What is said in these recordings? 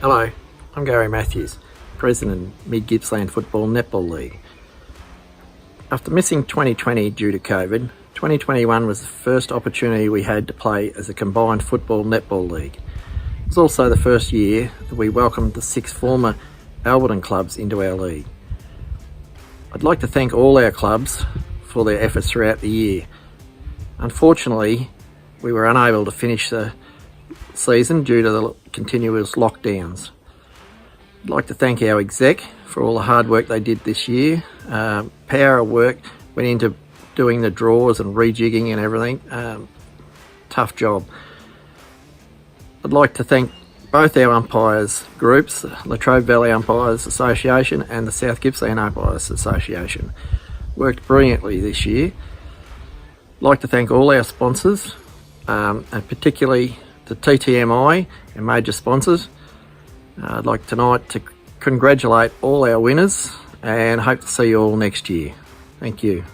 Hello, I'm Gary Matthews, President of Mid Gippsland Football Netball League. After missing 2020 due to COVID, 2021 was the first opportunity we had to play as a combined football netball league. It was also the first year that we welcomed the 6 former Alberton clubs into our league. I'd like to thank all our clubs for their efforts throughout the year. Unfortunately, we were unable to finish the season due to the continuous lockdowns. I'd like to thank our exec for all the hard work they did this year. Power of work went into doing the draws and rejigging and everything. Tough job. I'd like to thank both our umpires groups, the Latrobe Valley Umpires Association and the South Gippsland Umpires Association. Worked brilliantly this year. I'd like to thank all our sponsors, and particularly the TTMI and major sponsors. I'd like tonight to congratulate all our winners and hope to see you all next year. Thank you.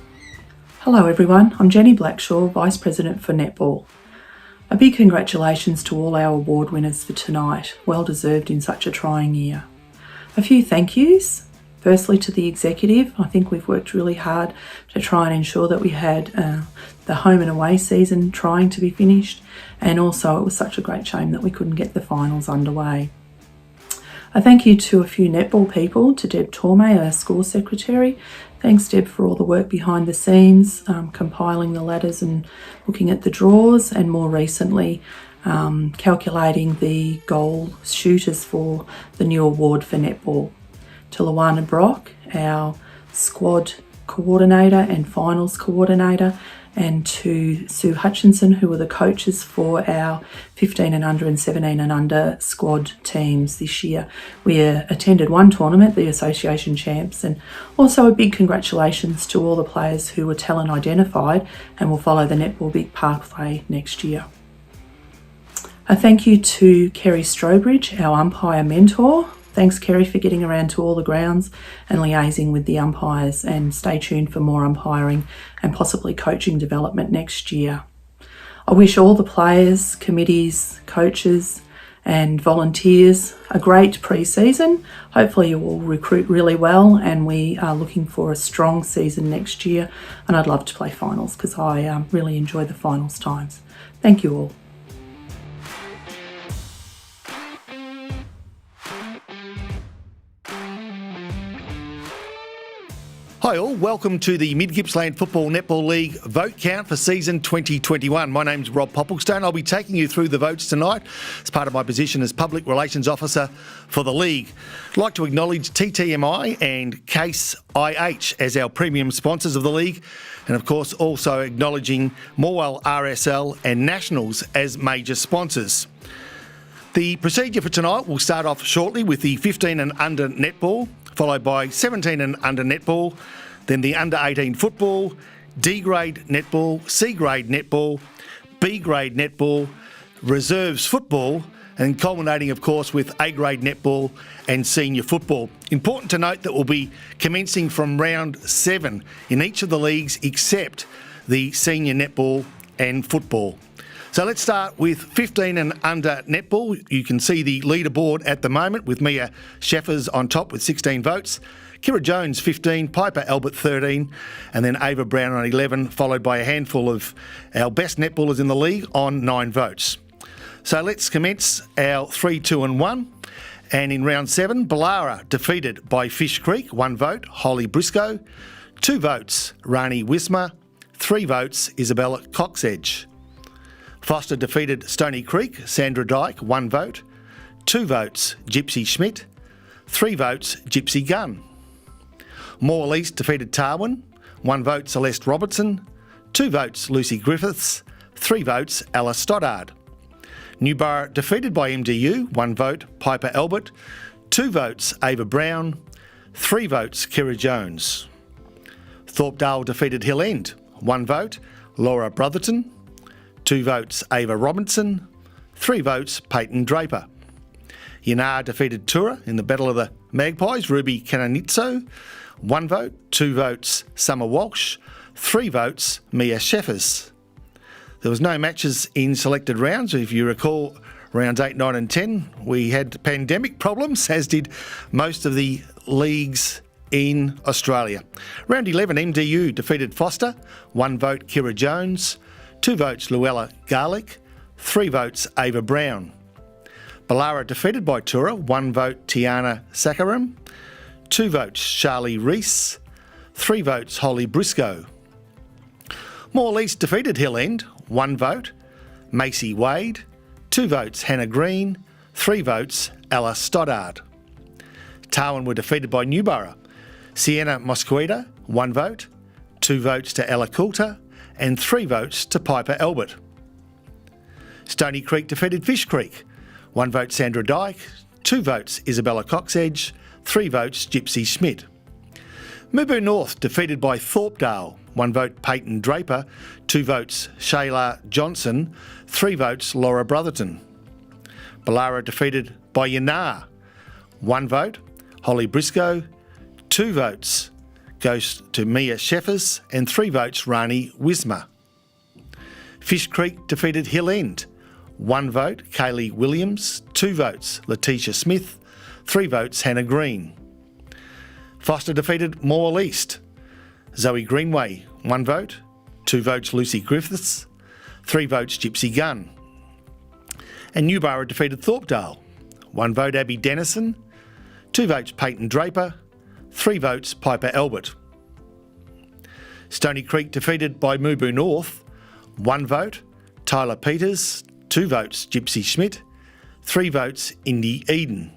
Hello everyone, I'm Jenny Blackshaw, Vice President for Netball. A big congratulations to all our award winners for tonight, well deserved in such a trying year. A few thank yous. Firstly to the executive, I think we've worked really hard to try and ensure that we had the home and away season trying to be finished, and also it was such a great shame that we couldn't get the finals underway. A thank you to a few netball people, to Deb Tormay, our school secretary. Thanks Deb for all the work behind the scenes, compiling the ladders and looking at the draws, and more recently calculating the goal shooters for the new award for netball. To Luana Brock, our squad coordinator and finals coordinator, and to Sue Hutchinson, who were the coaches for our 15 and under and 17 and under squad teams this year. We attended one tournament, the Association Champs, and also a big congratulations to all the players who were talent identified and will follow the Netball Big Pathway next year. A thank you to Kerry Strobridge, our umpire mentor. Thanks Kerry for getting around to all the grounds and liaising with the umpires, and stay tuned for more umpiring and possibly coaching development next year. I wish all the players, committees, coaches and volunteers a great pre-season. Hopefully you will recruit really well, and we are looking for a strong season next year, and I'd love to play finals because I really enjoy the finals times. Thank you all. Hi all, welcome to the Mid Gippsland Football Netball League vote count for season 2021. My name's Rob Popplestone. I'll be taking you through the votes tonight as part of my position as Public Relations Officer for the League. I'd like to acknowledge TTMI and Case IH as our premium sponsors of the League, and of course also acknowledging Morwell RSL and Nationals as major sponsors. The procedure for tonight will start off shortly with the 15 and under netball, followed by 17 and under netball, then the under 18 football, D grade netball, C grade netball, B grade netball, reserves football, and culminating of course with A grade netball and senior football. Important to note that we'll be commencing from round 7 in each of the leagues except the senior netball and football. So let's start with 15 and under netball. You can see the leaderboard at the moment with Mia Sheffers on top with 16 votes. Kira Jones 15, Piper Albert 13, and then Ava Brown on 11, followed by a handful of our best netballers in the league on 9 votes. So let's commence our 3, 2 and 1. And in round 7, Ballara defeated by Fish Creek, 1 vote, Holly Briscoe, 2 votes, Rani Wismer, 3 votes, Isabella Coxedge. Foster defeated Stony Creek, Sandra Dyke, 1 vote, 2 votes, Gypsy Schmidt, 3 votes, Gypsy Gunn. Moore East defeated Tarwin, 1 vote, Celeste Robertson, 2 votes, Lucy Griffiths, 3 votes, Alice Stoddard. Newborough defeated by MDU, 1 vote, Piper Albert, 2 votes, Ava Brown, 3 votes, Kira Jones. Thorpedale defeated Hill End, 1 vote, Laura Brotherton, 2 votes, Ava Robinson, 3 votes, Peyton Draper. Yanar defeated Tura in the Battle of the Magpies, Ruby Canonizzo, 1 vote, 2 votes, Summer Walsh, 3 votes, Mia Sheffers. There was no matches in selected rounds. If you recall, rounds 8, 9 and 10, we had pandemic problems, as did most of the leagues in Australia. Round 11, MDU defeated Foster, 1 vote Kira Jones, 2 votes Luella Garlick, 3 votes Ava Brown. Ballara defeated by Tura, 1 vote Tiana Sakaram, 2 votes Charlie Reese, 3 votes Holly Briscoe. More East defeated Hill End, 1 vote Macy Wade, 2 votes Hannah Green, 3 votes Ella Stoddard. Tarwin were defeated by Newborough, Sienna Mosqueda, 1 vote, 2 votes to Ella Coulter and 3 votes to Piper Albert. Stony Creek defeated Fish Creek, 1 vote Sandra Dyke, 2 votes Isabella Coxedge, 3 votes Gypsy Schmidt. Mubu North defeated by Thorpedale, 1 vote Peyton Draper, 2 votes Shayla Johnson, 3 votes Laura Brotherton. Ballara defeated by Yanar, 1 vote Holly Briscoe, 2 votes goes to Mia Sheffers and 3 votes Rani Wisma. Fish Creek defeated Hill End, 1 vote Kaylee Williams, 2 votes Letitia Smith, 3 votes Hannah Green. Foster defeated Morwell East, Zoe Greenway, 1 vote, 2 votes Lucy Griffiths, 3 votes Gypsy Gunn. And Newborough defeated Thorpedale, 1 vote Abby Dennison, 2 votes Peyton Draper, 3 votes Piper Albert. Stony Creek defeated by Mubu North, 1 vote Tyler Peters, 2 votes Gypsy Schmidt, 3 votes Indy Eden.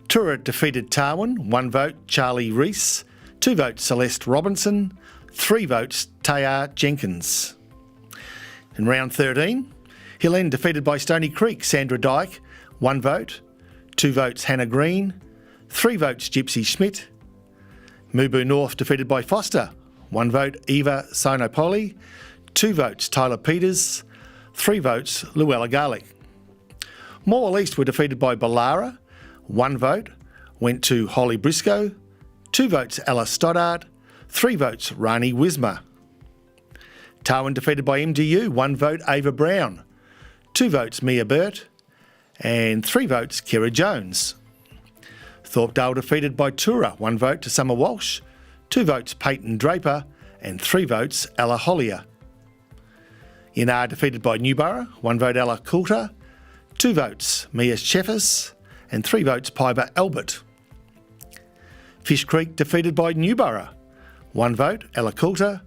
Tura defeated Tarwin, 1 vote Charlie Reese, 2 votes Celeste Robinson, 3 votes Tayar Jenkins. In round 13, Hill End defeated by Stony Creek, Sandra Dyke, 1 vote, 2 votes Hannah Green, 3 votes Gypsy Schmidt. Mubu North defeated by Foster, 1 vote Eva Sinopoli, 2 votes Tyler Peters, 3 votes Luella Garlick. Morwell East were defeated by Ballara, 1 vote went to Holly Briscoe, 2 votes Ella Stoddard, 3 votes Rani Wisma. Tarwin defeated by MDU, 1 vote Ava Brown, 2 votes Mia Burt and 3 votes Kira Jones. Thorpedale defeated by Tura, 1 vote to Summer Walsh, 2 votes Peyton Draper and 3 votes Ella Hollier. Yanar defeated by Newborough, 1 vote Ella Coulter, 2 votes Mia Sheffers and 3 votes Piper Albert. Fish Creek defeated by Newborough, 1 vote Ella Coulter,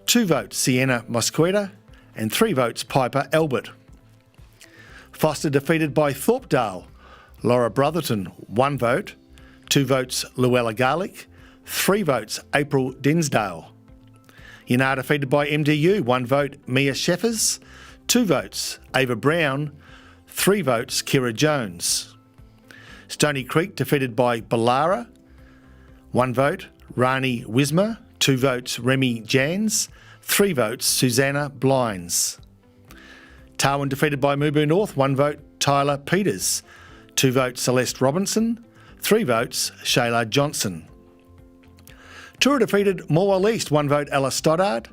2 votes Sienna Mosqueda and 3 votes Piper Albert. Foster defeated by Thorpedale, Laura Brotherton, 1 vote, 2 votes Luella Garlick, 3 votes April Dinsdale. Yanar defeated by MDU, 1 vote Mia Sheffers, 2 votes Ava Brown, 3 votes Kira Jones. Stony Creek defeated by Ballara, 1 vote Rani Wisma, 2 votes Remy Jans, 3 votes Susanna Blinds. Tarwin defeated by Mubu North, 1 vote Tyler Peters, 2 votes Celeste Robinson, 3 votes Shayla Johnson. Tura defeated Morwell East, 1 vote Ella Stoddard,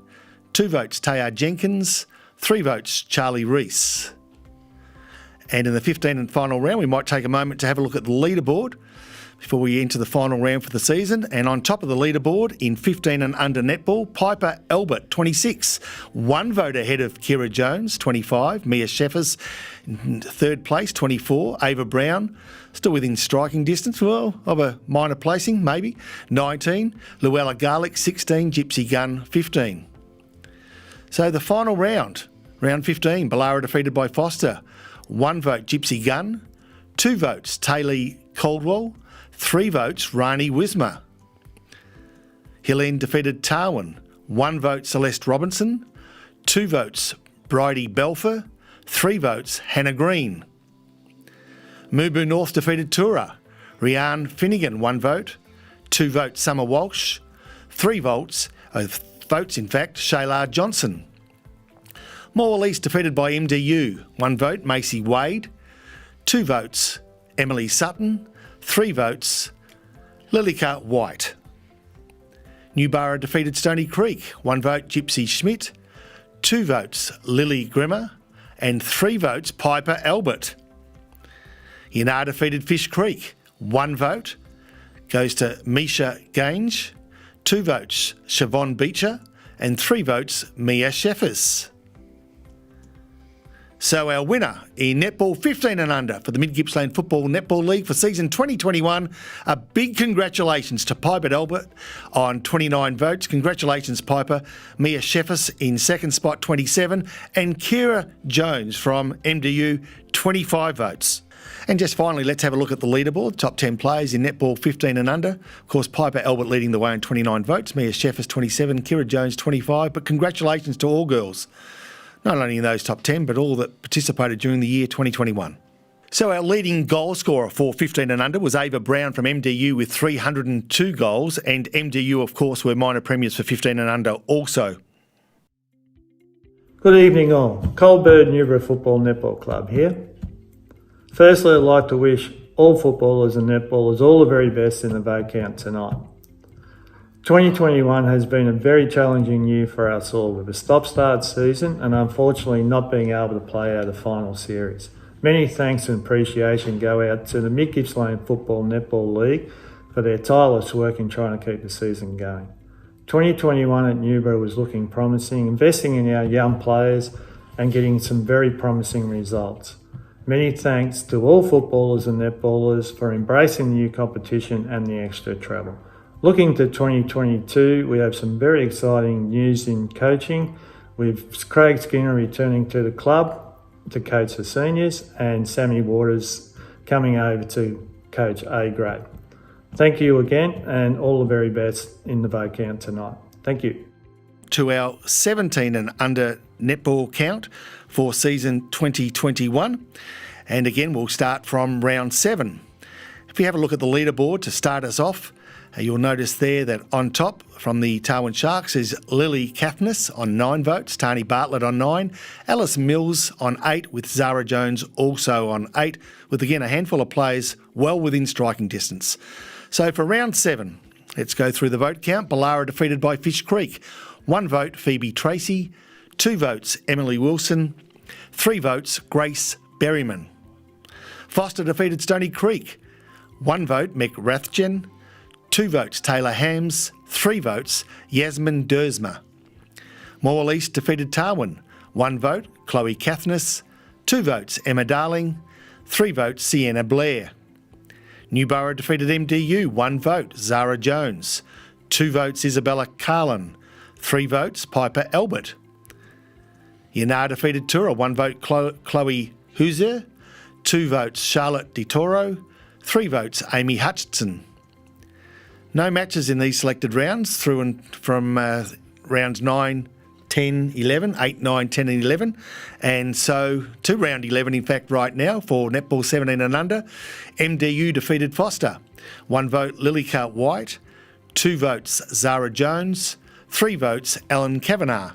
2 votes Tayar Jenkins, 3 votes Charlie Reese. And in the 15th and final round, we might take a moment to have a look at the leaderboard before we enter the final round for the season. And on top of the leaderboard in 15 and under netball, Piper Albert, 26, 1 vote ahead of Kira Jones, 25, Mia Sheffers in 3rd place, 24, Ava Brown, still within striking distance, well, of a minor placing, maybe, 19, Luella Garlick, 16, Gypsy Gunn, 15. So the final round, round 15, Ballara defeated by Foster, 1 vote Gypsy Gunn, 2 votes Taylor Caldwell, 3 votes Rani Wisma. Hill End defeated Tarwin, 1 vote Celeste Robinson, 2 votes Bridie Belfer, 3 votes Hannah Green. Mubu North defeated Tura, Rianne Finnegan, 1 vote, 2 votes Summer Walsh, 3 votes Shayla Johnson. Morwell East defeated by MDU, 1 vote Macy Wade, 2 votes Emily Sutton, 3 votes Lilika White. Newborough defeated Stony Creek, 1 vote Gypsy Schmidt, 2 votes Lily Grimmer, and 3 votes Piper Albert. Yanar defeated Fish Creek. 1 vote goes to Misha Gange, 2 votes Siobhan Beecher, and 3 votes Mia Sheffers. So our winner in netball 15 and under for the Mid-Gippsland Football Netball League for season 2021, a big congratulations to Piper Albert on 29 votes. Congratulations, Piper. Mia Sheffers in second spot, 27, and Kira Jones from MDU, 25 votes. And just finally, let's have a look at the leaderboard. Top 10 players in netball 15 and under. Of course, Piper Albert leading the way on 29 votes, Mia Sheffers 27, Kira Jones 25. But congratulations to all girls, not only in those top 10, but all that participated during the year 2021. So our leading goal scorer for 15 and under was Ava Brown from MDU with 302 goals, and MDU, of course, were minor premiers for 15 and under also. Good evening all. Coldbird Newborough Football Netball Club here. Firstly, I'd like to wish all footballers and netballers all the very best in the vote count tonight. 2021 has been a very challenging year for us all, with a stop-start season and unfortunately not being able to play out the final series. Many thanks and appreciation go out to the Mid-Gippsland Football Netball League for their tireless work in trying to keep the season going. 2021 at Newborough was looking promising, investing in our young players and getting some very promising results. Many thanks to all footballers and netballers for embracing the new competition and the extra travel. Looking to 2022, we have some very exciting news in coaching, with Craig Skinner returning to the club to coach the seniors and Sammy Waters coming over to coach A grade. Thank you again, and all the very best in the vote count tonight. Thank you. To our 17 and under netball count for season 2021. And again, we'll start from round 7. If we have a look at the leaderboard to start us off, you'll notice there that on top from the Tarwin Sharks is Lily Cathnas on 9 votes, Tani Bartlett on 9, Alice Mills on 8, with Zara Jones also on 8, with again a handful of players well within striking distance. So for round 7, let's go through the vote count. Ballara defeated by Fish Creek. 1 vote Phoebe Tracy, 2 votes Emily Wilson, 3 votes Grace Berryman. Foster defeated Stony Creek. 1 vote Mick Rathjen, 2 votes Taylor Hams, 3 votes Yasmin Dersma. Morwell East defeated Tarwin. 1 vote Chloe Cathnas, 2 votes Emma Darling, 3 votes Sienna Blair. Newborough defeated MDU. 1 vote Zara Jones, 2 votes Isabella Carlin, 3 votes Piper Albert. Yanar defeated Tura. 1 vote Chloe Huser, 2 votes Charlotte Di Toro, 3 votes Amy Hutchinson. No matches in these selected rounds through and from rounds 9, 10, 11, 8, 9, 10 and 11. And so to round 11, in fact, right now for netball 17 and under, MDU defeated Foster. 1 vote Lilycart White, 2 votes Zara Jones, 3 votes Ellen Kavanagh.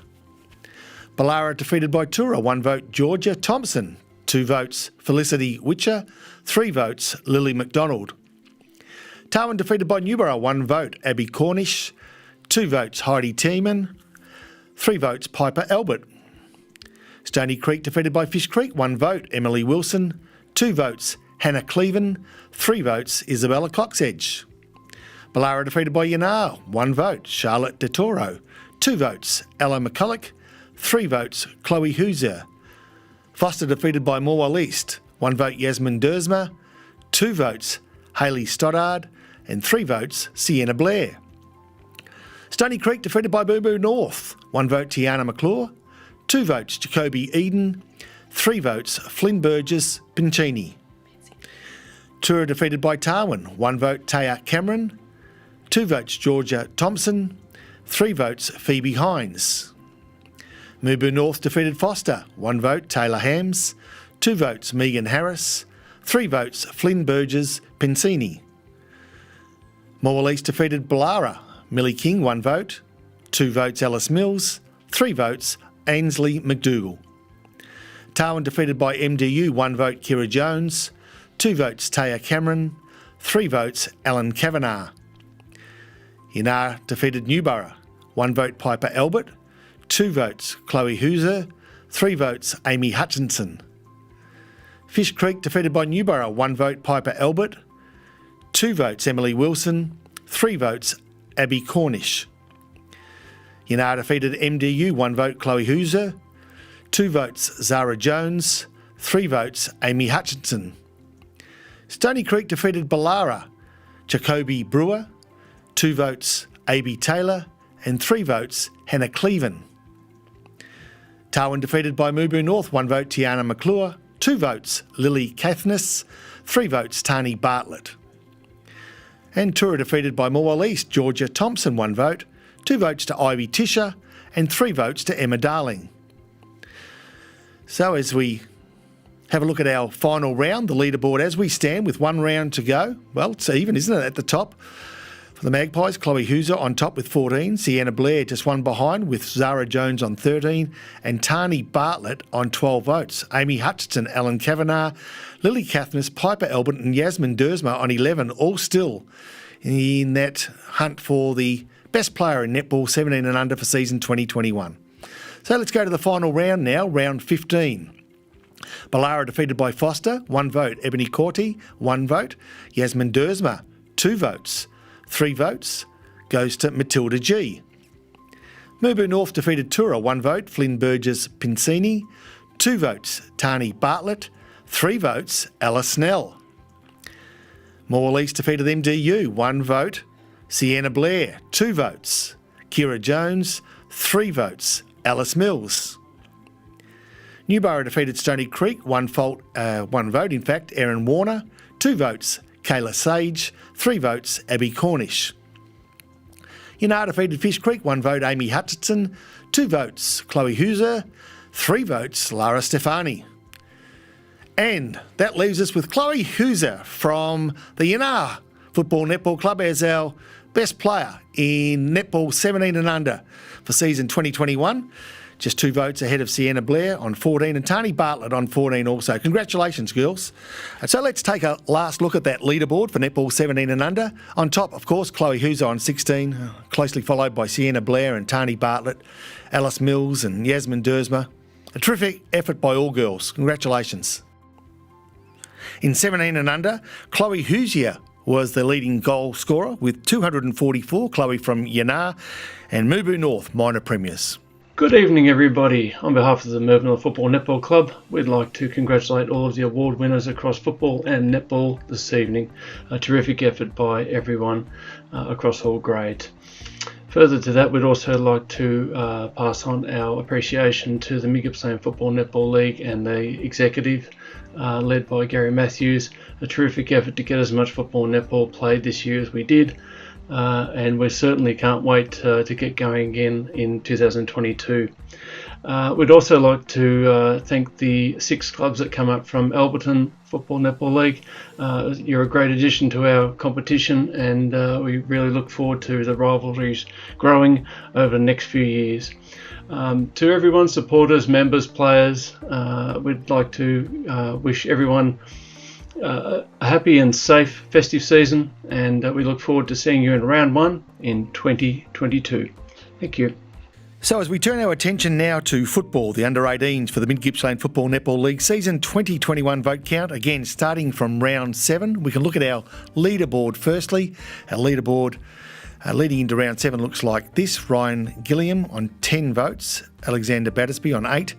Ballara defeated by Tura. 1 vote Georgia Thompson, 2 votes Felicity Witcher, 3 votes Lily McDonald. Tarwin defeated by Newborough. 1 vote Abby Cornish, 2 votes Heidi Tiemann, 3 votes Piper Albert. Stony Creek defeated by Fish Creek. 1 vote Emily Wilson, 2 votes Hannah Cleven, 3 votes Isabella Coxedge. Ballara defeated by Yanar. 1 vote Charlotte De Toro, 2 votes Ella McCulloch, 3 votes Chloe Huser. Foster defeated by Morwell East. 1 vote Yasmin Dersma, 2 votes Hayley Stoddard, and 3 votes Sienna Blair. Stony Creek defeated by Boo Boo North. 1 vote Tiana McClure, 2 votes Jacoby Eden, 3 votes Flynn Burgess Pincini. Tura defeated by Tarwin. 1 vote Taya Cameron, 2 votes Georgia Thompson, 3 votes Phoebe Hines. Mubu North defeated Foster. 1 vote Taylor Hams, 2 votes Megan Harris, 3 votes Flynn Burgess Pincini. Morwell East defeated Ballara. Millie King 1 vote, 2 votes Alice Mills, 3 votes Ainsley McDougall. Tarwin defeated by MDU. 1 vote Kira Jones, 2 votes Taya Cameron, 3 votes Alan Kavanagh. Yanar defeated Newborough. 1 vote Piper Albert, 2 votes Chloe Hooser, 3 votes Amy Hutchinson. Fish Creek defeated by Newborough, 1 vote Piper Albert, 2 votes Emily Wilson, 3 votes Abby Cornish. Yanar defeated MDU, 1 vote Chloe Hooser, 2 votes Zara Jones, 3 votes Amy Hutchinson. Stony Creek defeated Ballara, Jacoby Brewer, 2 votes A.B. Taylor, and 3 votes Hannah Cleven. Darwin defeated by Mubu North, 1 vote Tiana McClure, 2 votes Lily Cathnis, 3 votes Tani Bartlett. And Tura defeated by Morwell East, Georgia Thompson, 1 vote, 2 votes to Ivy Tisher, and 3 votes to Emma Darling. So as we have a look at our final round, the leaderboard as we stand with 1 round to go. Well, it's even, isn't it, at the top? For the Magpies, Chloe Hooser on top with 14, Sienna Blair just 1 behind with Zara Jones on 13, and Tani Bartlett on 12 votes. Amy Hutchinson, Ellen Kavanagh, Lily Cathnis, Piper Albert and Yasmin Dersma on 11, all still in that hunt for the best player in netball 17 and under for season 2021. So let's go to the final round now, round 15. Ballara defeated by Foster, 1 vote. Ebony Corti, 1 vote. Yasmin Dersma, 2 votes. 3 votes goes to Matilda G. Mubu North defeated Tura, 1 vote. Flynn Burgess Pincini, 2 votes. Tani Bartlett, 3 votes. Alice Snell. Morwell East defeated MDU, 1 vote. Sienna Blair, 2 votes. Kira Jones, 3 votes. Alice Mills. Newborough defeated Stony Creek, 1 vote, in fact, Erin Warner, 2 votes, Kayla Sage, 3 votes, Abby Cornish. Yanar defeated Fish Creek, 1 vote, Amy Hutchinson, 2 votes, Chloe Hooser, 3 votes, Lara Stefani. And that leaves us with Chloe Hooser from the Yanar Football Netball Club as our best player in netball 17 and under for season 2021. Just 2 votes ahead of Sienna Blair on 14 and Tani Bartlett on 14 also. Congratulations, girls. And so let's take a last look at that leaderboard for netball 17 and under. On top, of course, Chloe Hooser on 16, closely followed by Sienna Blair and Tani Bartlett, Alice Mills and Yasmin Dersma. A terrific effort by all girls. Congratulations. In 17 and under, Chloe Hooser was the leading goal scorer with 244, Chloe from Yanar and Mubu North minor premiers. Good evening, everybody. On behalf of the Mervynhall Football Netball Club, we'd like to congratulate all of the award winners across football and netball this evening. A terrific effort by everyone across all grades. Further to that, we'd also like to pass on our appreciation to the Mid-Gippsland Football Netball League and the executive, led by Gary Matthews. A terrific effort to get as much football and netball played this year as we did. And we certainly can't wait to get going again in 2022. We'd also like to thank the 6 clubs that come up from Alberton Football Netball League. You're a great addition to our competition, and we really look forward to the rivalries growing over the next few years. To everyone, supporters, members, players, we'd like to wish everyone a happy and safe festive season, and we look forward to seeing you in round 1 in 2022. Thank you. So as we turn our attention now to football, the under-18s for the Mid-Gippsland Football Netball League season 2021 vote count, again starting from round 7. We can look at our leaderboard firstly. Our leaderboard leading into round 7 looks like this. Ryan Gilliam on 10 votes, Alexander Battersby on 8,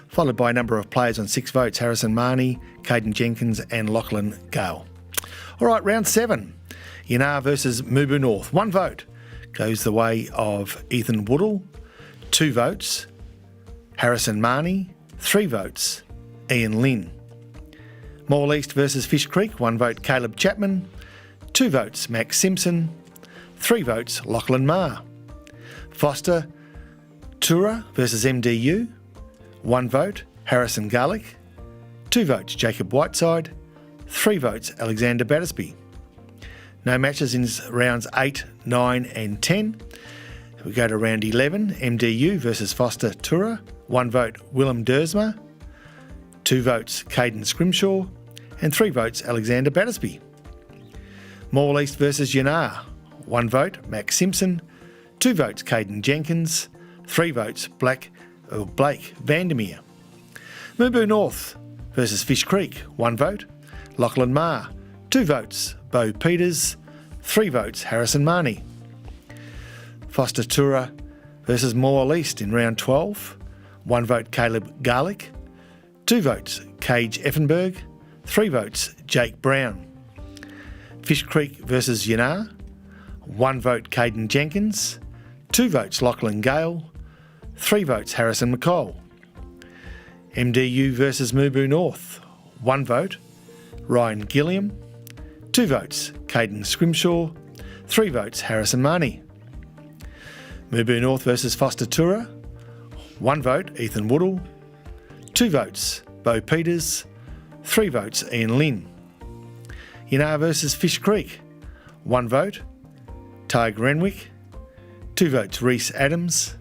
followed by a number of players on 6 votes, Harrison Marnie, Caden Jenkins and Lachlan Gale. All right, round 7, Yanar versus Mubu North. 1 vote goes the way of Ethan Woodall, 2 votes, Harrison Marnie, 3 votes, Ian Lynn. Morwell East versus Fish Creek, 1 vote, Caleb Chapman, 2 votes, Max Simpson, 3 votes, Lachlan Marr. Foster Tura versus MDU, 1 vote, Harrison Garlick, 2 votes, Jacob Whiteside, 3 votes, Alexander Battersby. No matches in rounds 8, 9 and 10. We go to round 11, MDU versus Foster Tura, 1 vote, Willem Dersma, 2 votes, Caden Scrimshaw, and 3 votes, Alexander Battersby. Morwell East versus Yanar, 1 vote, Max Simpson, 2 votes, Caden Jenkins, 3 votes Blake Vandermeer. Mooboo North versus Fish Creek, 1 vote. Lachlan Marr, 2 votes. Bo Peters, 3 votes. Harrison Marnie. Foster Tura versus Moore East in round 12, 1 vote Caleb Garlick, 2 votes Cage Effenberg, 3 votes Jake Brown. Fish Creek versus Yanar, 1 vote Caden Jenkins, 2 votes Lachlan Gale, 3 votes Harrison McCall. MDU versus Mooboo North, 1 vote Ryan Gilliam, 2 votes Caden Scrimshaw, 3 votes Harrison Marnie. Mooboo North versus Foster Tura, 1 vote Ethan Woodall, 2 votes Bo Peters, 3 votes Ian Lynn. Yanar versus Fish Creek, 1 vote Tyg Renwick, 2 votes Reese Adams,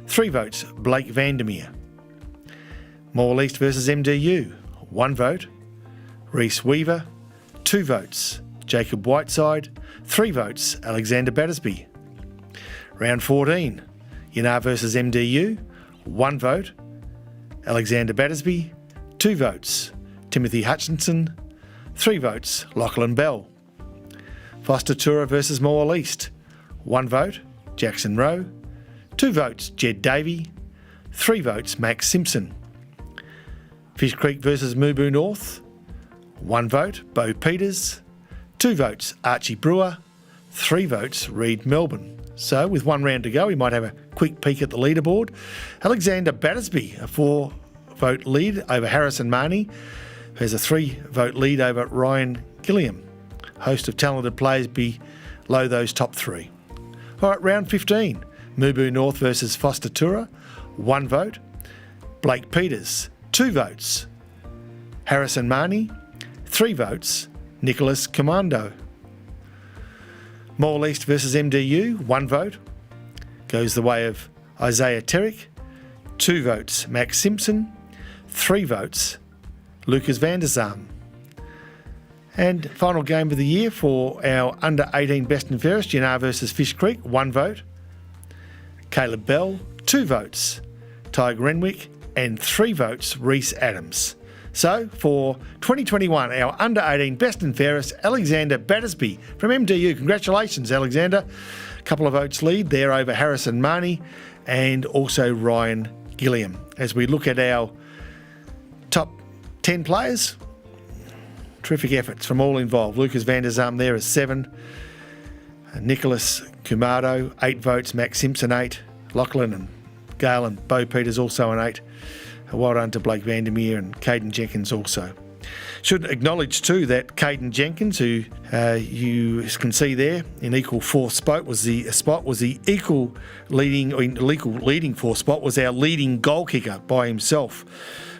3 votes Blake Vandermeer. Moore East versus MDU, 1 vote Reese Weaver, 2 votes Jacob Whiteside, 3 votes Alexander Battersby. Round 14, Yanar versus MDU, 1 vote Alexander Battersby, 2 votes Timothy Hutchinson, 3 votes Lachlan Bell. Foster Tura versus Moore East, 1 vote Jackson Rowe, 2 votes Jed Davey, 3 votes Max Simpson. Fish Creek versus Mooboo North, 1 vote Bo Peters, 2 votes Archie Brewer, 3 votes Reed Melbourne. So with 1 round to go, we might have a quick peek at the leaderboard. Alexander Battersby, a 4-vote lead over Harrison Marnie, who has a 3-vote lead over Ryan Gilliam. A host of talented players below those top 3. All right, round 15. Mooboo North versus Foster Tura, 1 vote Blake Peters, 2 votes Harrison Marnie, 3 votes Nicholas Commando. Moore East versus MDU, 1 vote goes the way of Isaiah Terrick, 2 votes Max Simpson, 3 votes Lucas van der Zalm. And final game of the year for our under 18 best and fairest, Yanar versus Fish Creek, 1 vote Caleb Bell, 2 votes Tyg Renwick, and 3 votes Reese Adams. So for 2021, our under 18 best and fairest, Alexander Battersby from MDU. Congratulations, Alexander. A couple of votes lead there over Harrison Marnie and also Ryan Gilliam. As we look at our top 10 players, terrific efforts from all involved. Lucas van der Zalm there is 7. Nicholas Kumado, 8 votes. Max Simpson, 8. Lachlan and Gale and Bo Peters also an 8. Well done to Blake Vandermeer and Caden Jenkins also. Should acknowledge too that Caden Jenkins, who you can see there in equal fourth spot, was the equal leading fourth spot, was our leading goal kicker by himself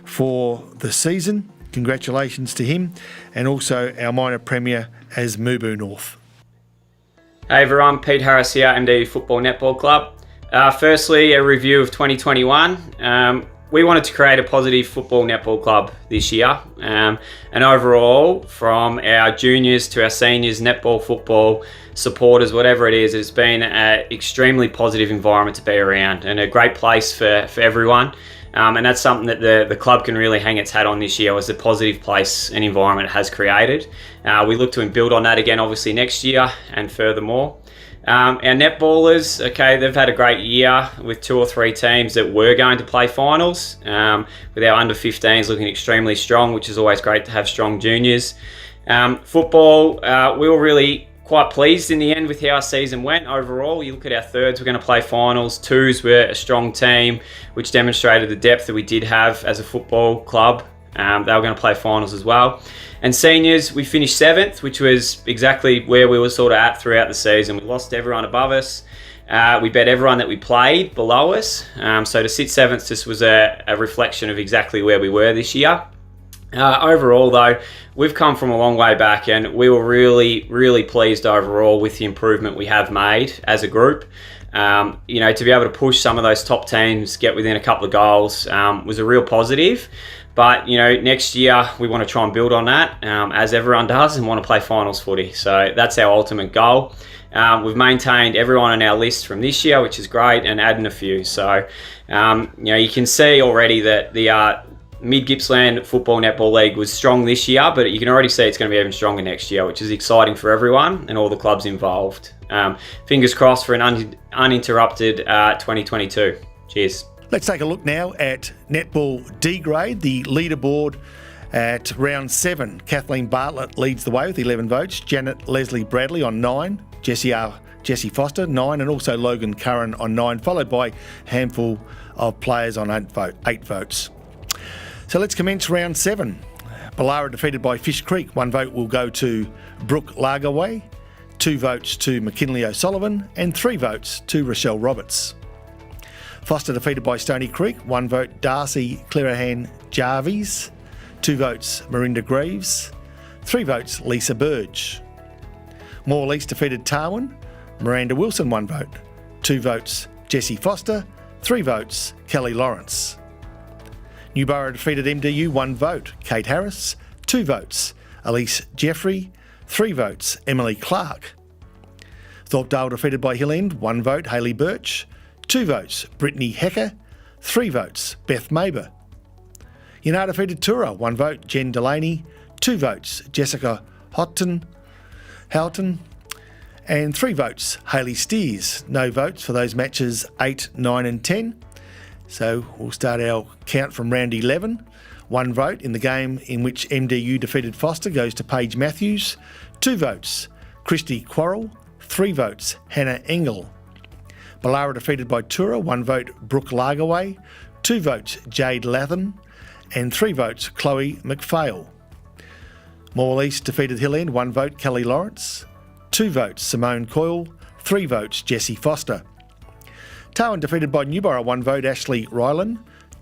for the season. Congratulations to him, and also our minor premier as Mooboo North. Hey everyone, Pete Harris here, MD Football Netball Club. Firstly, a review of 2021. We wanted to create a positive football netball club this year, and overall, from our juniors to our seniors, netball, football, supporters, whatever it is, it's been an extremely positive environment to be around and a great place for everyone. And that's something that the club can really hang its hat on this year, was the positive place and environment it has created. We look to build on that again, obviously, next year and furthermore. Our netballers, okay, they've had a great year with 2 or 3 teams that were going to play finals. With our under 15s looking extremely strong, which is always great to have strong juniors. Football, we were really quite pleased in the end with how our season went overall. You look at our thirds, we're going to play finals. Twos were a strong team, which demonstrated the depth that we did have as a football club. They were going to play finals as well. And seniors, we finished 7th, which was exactly where we were sort of at throughout the season. We lost everyone above us. We bet everyone that we played below us. So to sit 7th just was a reflection of exactly where we were this year. Overall though, we've come from a long way back, and we were really, really pleased overall with the improvement we have made as a group. To be able to push some of those top teams, get within a couple of goals, was a real positive. But, next year we want to try and build on that, as everyone does, and want to play finals footy. So that's our ultimate goal. We've maintained everyone on our list from this year, which is great, and adding a few. So, you can see already that the Mid-Gippsland Football Netball League was strong this year, but you can already see it's going to be even stronger next year, which is exciting for everyone and all the clubs involved. Fingers crossed for an uninterrupted 2022. Cheers. Let's take a look now at Netball D grade, the leaderboard at round 7. Kathleen Bartlett leads the way with 11 votes, Janet Leslie Bradley on 9, Jessie Foster 9, and also Logan Curran on 9, followed by a handful of players on 8 votes. So let's commence round 7. Ballara defeated by Fish Creek. 1 vote will go to Brooke Lagerway, 2 votes to McKinley O'Sullivan, and 3 votes to Rochelle Roberts. Foster defeated by Stony Creek. 1 vote Darcy Clarahan Jarvis, 2 votes Marinda Greaves, 3 votes Lisa Burge. Moore East defeated Tarwin. Miranda Wilson 1 vote, 2 votes Jessie Foster, 3 votes Kelly Lawrence. Newborough defeated MDU 1 vote, Kate Harris, 2 votes Elise Jeffrey, 3 votes Emily Clark. Thorpedale defeated by Hill End 1 vote, Hayley Birch, 2 votes Brittany Hecker, 3 votes Beth Maber. Yanaar defeated Tura 1 vote, Jen Delaney, 2 votes Jessica Houghton, and 3 votes Hayley Steers. No votes for those matches 8, 9 and 10. So we'll start our count from round 11. 1 vote in the game in which MDU defeated Foster goes to Paige Matthews. 2 votes Christy Quarrell, 3 votes Hannah Engel. Ballara defeated by Tura, 1 vote Brooke Lagerway, 2 votes Jade Lathan, and 3 votes Chloe McPhail. Morwell East defeated Hill End, 1 vote Kelly Lawrence, 2 votes Simone Coyle, 3 votes Jessie Foster. Tarwin defeated by Newborough, 1 vote Ashley Ryland,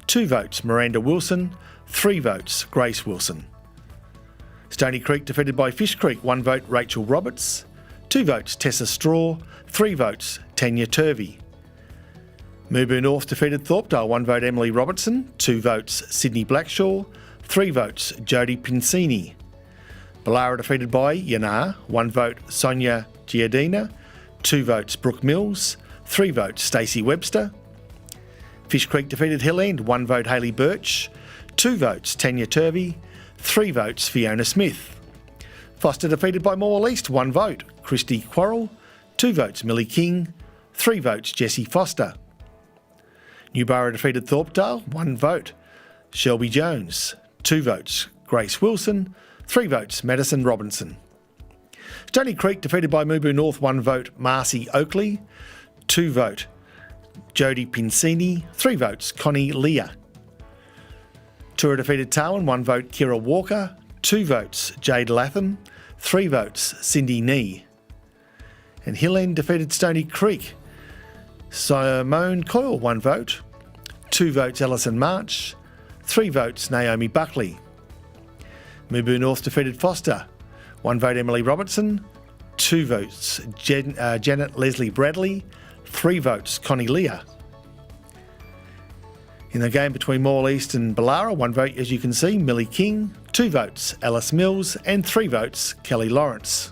2 votes Miranda Wilson, 3 votes Grace Wilson. Stony Creek defeated by Fish Creek, 1 vote Rachel Roberts, 2 votes Tessa Straw, 3 votes Tanya Turvey. Mooboo North defeated Thorpedale, 1 vote Emily Robertson, 2 votes Sydney Blackshaw, 3 votes Jodie Pincini. Ballara defeated by Yanaar, 1 vote Sonia Giardina, 2 votes Brooke Mills, 3 votes Stacey Webster. Fish Creek defeated Hill End, 1 vote Hayley Birch, 2 votes Tanya Turvey, 3 votes Fiona Smith. Foster defeated by Morwell East, 1 vote Christy Quarrell, 2 votes Millie King, 3 votes Jessie Foster. Newborough defeated Thorpedale, 1 vote Shelby Jones, 2 votes Grace Wilson, 3 votes Madison Robinson. Stony Creek defeated by Mooboo North, 1 vote Marcy Oakley, 2 vote Jodie Pincini, 3 votes Connie Leah. Tura defeated Tarwin, 1 vote Kira Walker, 2 votes Jade Latham, 3 votes Cindy Nee. And Hill End defeated Stony Creek. Simone Coyle, 1 vote, 2 votes Alison March, 3 votes Naomi Buckley. Mooboo North defeated Foster, 1 vote Emily Robertson, 2 votes Janet Leslie Bradley, 3 votes Connie Leah. In the game between Morwell East and Ballara, 1 vote, as you can see, Millie King, 2 votes Alice Mills, and 3 votes Kelly Lawrence.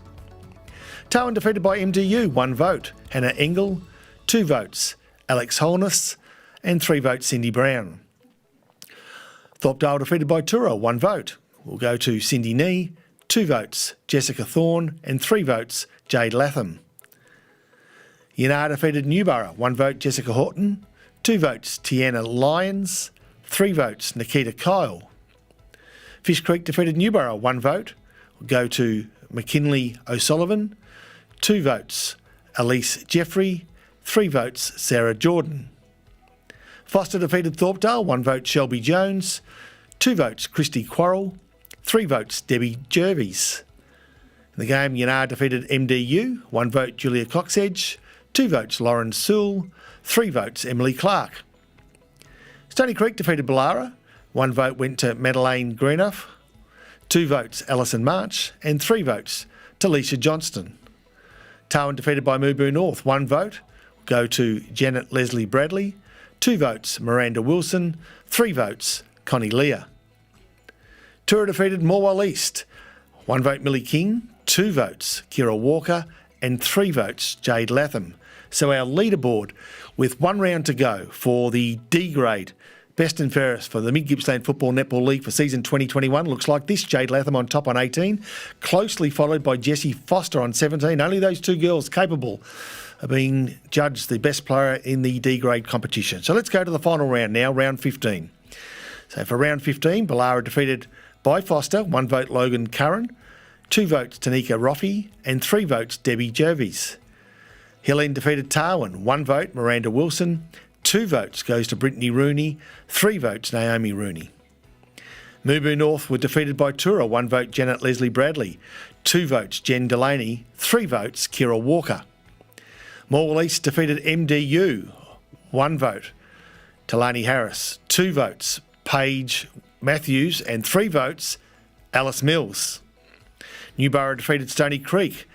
Tarwin defeated by MDU, 1 vote Hannah Engel, 2 votes Alex Holness, and 3 votes Cindy Brown. Thorpedale defeated by Tura, 1 vote will go to Cindy Nee, 2 votes Jessica Thorne, and 3 votes Jade Latham. Yanaar defeated Newborough, 1 vote Jessica Horton, 2 votes Tiana Lyons, 3 votes Nikita Kyle. Fish Creek defeated Newborough, 1 vote will go to McKinley O'Sullivan, 2 votes Elise Jeffrey, 3 votes Sarah Jordan. Foster defeated Thorpedale, 1 vote Shelby Jones, 2 votes Christy Quarrell, 3 votes Debbie Jervis. In the game, Yanaar defeated MDU, 1 vote Julia Coxedge, 2 votes Lauren Sewell, 3 votes Emily Clark. Stony Creek defeated Ballara, 1 vote went to Madeleine Greenough, 2 votes Alison March, and 3 votes to Leisha Johnston. Tarwin defeated by Mooboo North, 1 vote go to Janet Leslie Bradley, 2 votes Miranda Wilson, 3 votes Connie Leah. Tura defeated Morwell East. 1 vote Millie King, 2 votes Kira Walker and 3 votes Jade Latham. So our leaderboard, with 1 round to go for the D grade, best and fairest for the Mid-Gippsland Football Netball League for season 2021, looks like this. Jade Latham on top on 18, closely followed by Jessie Foster on 17. Only those 2 girls capable of being judged the best player in the D grade competition. So let's go to the final round now, round 15. So for round 15, Ballara defeated by Foster, 1 vote Logan Curran, 2 votes Tanika Roffey and 3 votes Debbie Jervis. Helen defeated Tarwin, 1 vote Miranda Wilson, 2 votes goes to Brittany Rooney, 3 votes Naomi Rooney. Mubu North were defeated by Tura, 1 vote Janet Leslie Bradley, 2 votes Jen Delaney, 3 votes Kira Walker. Morwell East defeated MDU, 1 vote Talani Harris, 2 votes Paige Matthews and 3 votes Alice Mills. Newborough defeated Stony Creek,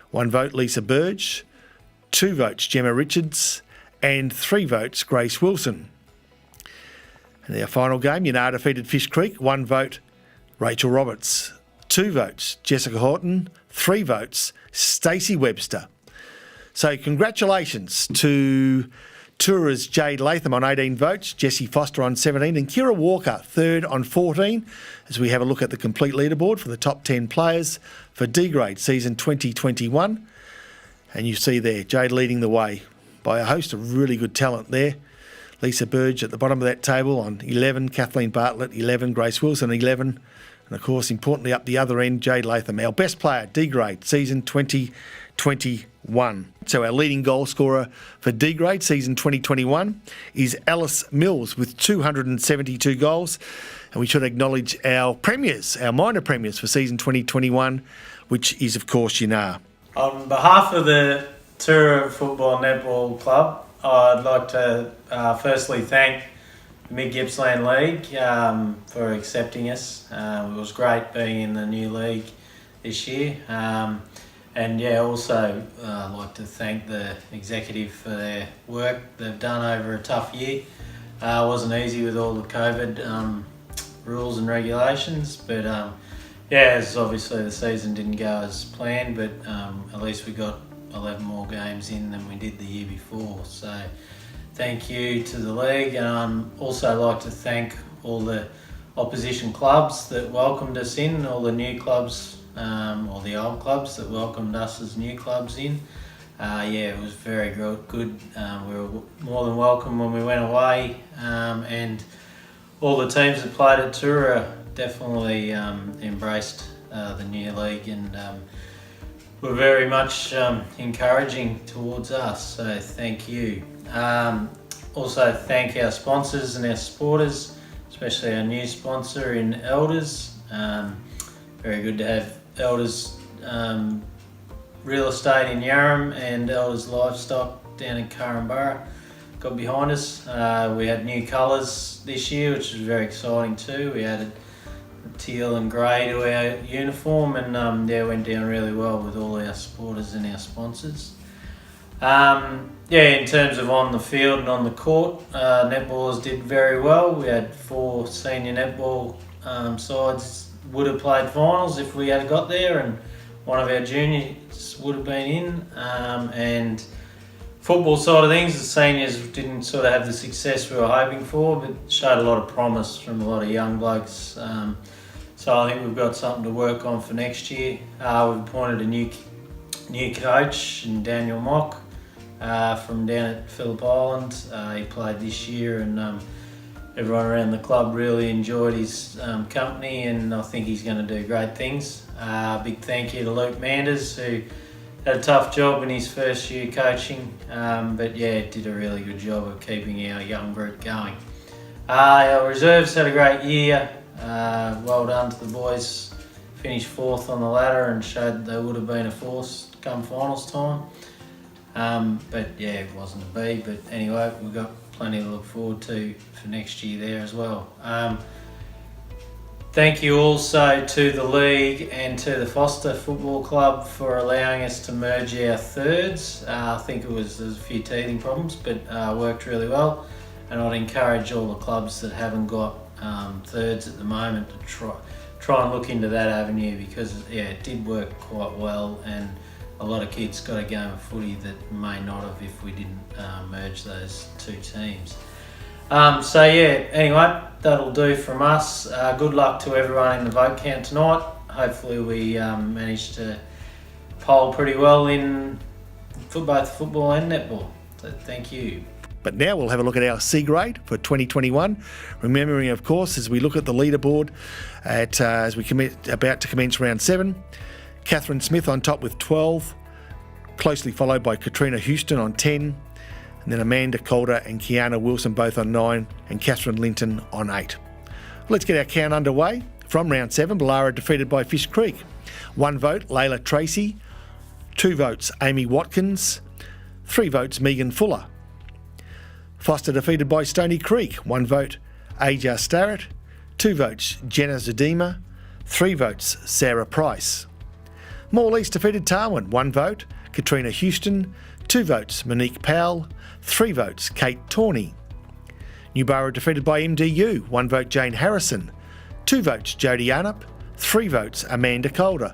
1 vote Lisa Burge, 2 votes Gemma Richards and 3 votes Grace Wilson. And our final game, Yanara defeated Fish Creek, 1 vote Rachel Roberts, 2 votes Jessica Horton, 3 votes Stacey Webster. So congratulations to Tura's Jade Latham on 18 votes, Jessie Foster on 17 and Kira Walker third on 14 as we have a look at the complete leaderboard for the top 10 players for D grade season 2021. And you see there, Jade leading the way by a host of really good talent there. Lisa Burge at the bottom of that table on 11, Kathleen Bartlett 11, Grace Wilson 11, and of course importantly up the other end, Jade Latham, our best player, D grade season 2021. So our leading goal scorer for D grade season 2021 is Alice Mills with 272 goals. And we should acknowledge our premiers, our minor premiers for season 2021, which is of course Yanara. On behalf of the Tura Football Netball Club, I'd like to firstly thank the Mid-Gippsland League for accepting us. It was great being in the new league this year. And yeah, also I'd like to thank the executive for their work they've done over a tough year. It wasn't easy with all the COVID rules and regulations, but yeah, as obviously the season didn't go as planned, but at least we got 11 more games in than we did the year before. So thank you to the league, and also like to thank all the opposition clubs that welcomed us in, all the new clubs, or the old clubs that welcomed us as new clubs in. Yeah, it was very good. We were more than welcome when we went away, and all the teams that played at Tura definitely embraced the new league and were very much encouraging towards us, so thank you. Also thank our sponsors and our supporters, especially our new sponsor in Elders. Very good to have Elders Real Estate in Yarram and Elders Livestock down in Curramborough got behind us. We had new colours this year, which was very exciting too. We added teal and grey to our uniform, and yeah, went down really well with all our supporters and our sponsors. Yeah, in terms of on the field and on the court, netballers did very well. We had 4 senior netball sides would have played finals if we had got there, and one of our juniors would have been in. And football side of things, the seniors didn't sort of have the success we were hoping for, but showed a lot of promise from a lot of young blokes. So I think we've got something to work on for next year. We've appointed a new coach, Daniel Mock, from down at Phillip Island. He played this year, and everyone around the club really enjoyed his company, and I think he's going to do great things. Big thank you to Luke Manders, who had a tough job in his first year coaching, but yeah, did a really good job of keeping our young group going. Our reserves had a great year. Well done to the boys. Finished 4th on the ladder and showed they would have been a force come finals time. But yeah, it wasn't to be. But anyway, we've got plenty to look forward to for next year there as well. Thank you also to the league and to the Foster Football Club for allowing us to merge our thirds. I think there's a few teething problems, but worked really well. And I'd encourage all the clubs that haven't got thirds at the moment to try and look into that avenue because it did work quite well, and a lot of kids got a game of footy that may not have if we didn't merge those two teams. Anyway, that'll do from us. Good luck to everyone in the vote count tonight. Hopefully we managed to poll pretty well in for both football and netball. So thank you. But now we'll have a look at our C grade for 2021. Remembering, of course, as we look at the leaderboard as we about to commence round 7, Catherine Smith on top with 12, closely followed by Katrina Houston on 10, and then Amanda Calder and Kiana Wilson both on 9, and Catherine Linton on 8. Let's get our count underway. From round 7, Ballara defeated by Fish Creek. 1 vote, Layla Tracy. 2 votes, Amy Watkins. 3 votes, Megan Fuller. Foster defeated by Stony Creek. 1 vote, Aja Starrett. 2 votes, Jenna Zedema. 3 votes, Sarah Price. Moore East defeated Tarwin. 1 vote, Katrina Houston. 2 votes, Monique Powell. 3 votes, Kate Tawney. Newborough defeated by MDU. 1 vote, Jane Harrison. 2 votes, Jodie Arnup. 3 votes, Amanda Calder.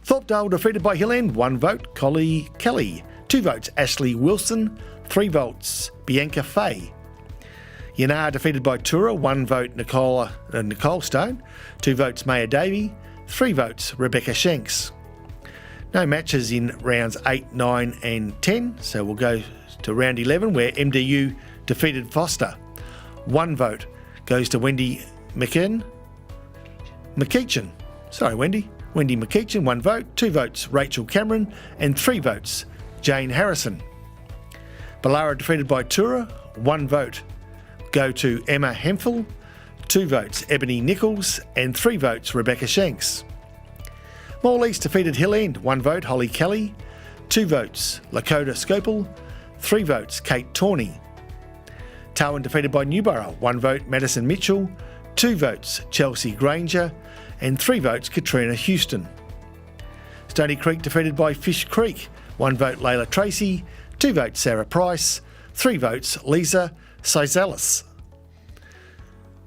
Thorpedale defeated by Hill End. 1 vote, Collie Kelly. 2 votes, Ashley Wilson. 3 votes, Bianca Fay. Yanar defeated by Tura. 1 vote, Nicole Stone. 2 votes, Maya Davey. 3 votes, Rebecca Shanks. No matches in rounds 8, 9 and 10, so we'll go to round 11 where MDU defeated Foster. 1 vote goes to Wendy McKeechin. Sorry, Wendy. Wendy McKeechin, 1 vote. 2 votes, Rachel Cameron. And 3 votes, Jane Harrison. Ballara defeated by Tura. 1 vote go to Emma Hemphill. 2 votes, Ebony Nichols. And 3 votes, Rebecca Shanks. Moore East defeated Hill End. 1 vote, Holly Kelly. 2 votes, Lakota Scopel. 3 votes, Kate Tawney. Tarwin defeated by Newborough. 1 vote, Madison Mitchell. 2 votes, Chelsea Granger. And 3 votes, Katrina Houston. Stony Creek defeated by Fish Creek. 1 vote, Layla Tracy. 2 votes, Sarah Price. 3 votes, Lisa Sizelis.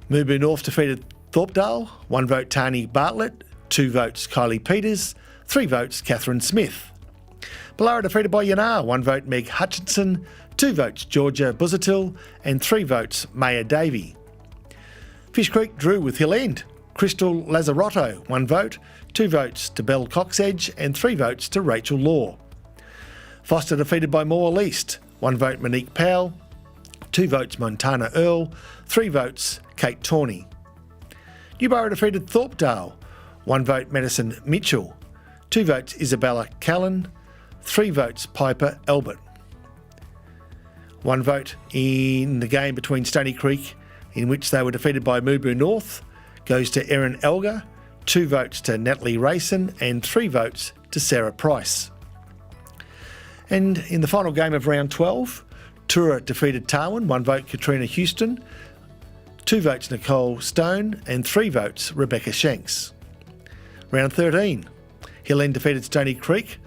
Mooboo North defeated Thorpedale. 1 vote, Tani Bartlett. 2 votes, Kylie Peters. 3 votes, Catherine Smith. Ballara defeated by Yanar. 1 vote, Meg Hutchinson. 2 votes, Georgia Buzatil. And 3 votes, Maya Davey. Fish Creek drew with Hill End. Crystal Lazarotto, 1 vote. 2 votes to Belle Coxedge. And 3 votes to Rachel Law. Foster defeated by Moore East. 1 vote, Monique Powell. 2 votes, Montana Earl. 3 votes, Kate Tawney. Newborough defeated Thorpedale. 1 vote, Madison Mitchell. 2 votes, Isabella Callan. 3 votes, Piper Albert. 1 vote in the game between Stony Creek, in which they were defeated by Mooboo North, goes to Erin Elgar. 2 votes to Natalie Rayson. And 3 votes to Sarah Price. And in the final game of round 12, Tura defeated Tarwin. 1 vote, Katrina Houston. 2 votes, Nicole Stone. And 3 votes, Rebecca Shanks. Round 13, Hill End defeated Stony Creek.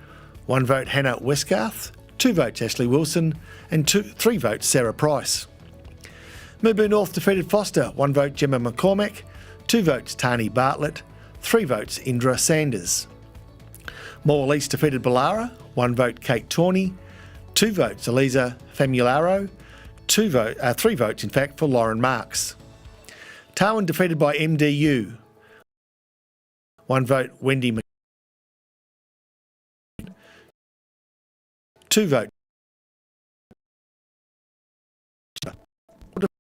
1 vote, Hannah Westgarth. 2 votes, Ashley Wilson. And 3 votes, Sarah Price. Mooboo North defeated Foster. 1 vote, Gemma McCormack. 2 votes, Tani Bartlett. 3 votes, Indra Sanders. Moore East defeated Ballara. 1 vote, Kate Tawney. 2 votes, Eliza Famularo. 3 votes, in fact, for Lauren Marks. Tarwin defeated by MDU. 1 vote, Wendy McKeechin. 2 votes.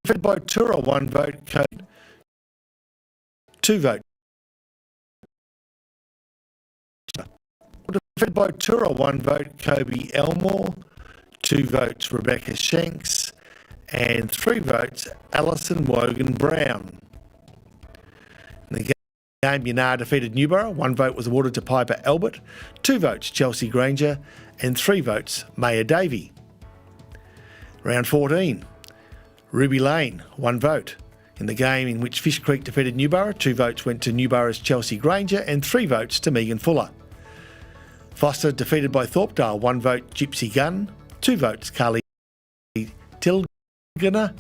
Defeated by Tura. 1 vote, Kate. 2 votes. Defeated by Tura. 1 vote, Kobe Elmore. 2 votes, Rebecca Shanks. And 3 votes, Alison Wogan Brown. In the game, Yanar defeated Newborough. 1 vote was awarded to Piper Albert. 2 votes, Chelsea Granger. And 3 votes, Maya Davey. Round 14, Ruby Lane, 1 vote. In the game in which Fish Creek defeated Newborough, 2 votes went to Newborough's Chelsea Granger and 3 votes to Megan Fuller. Foster defeated by Thorpedale, 1 vote, Gypsy Gunn. 2 votes, Carly Tilgener.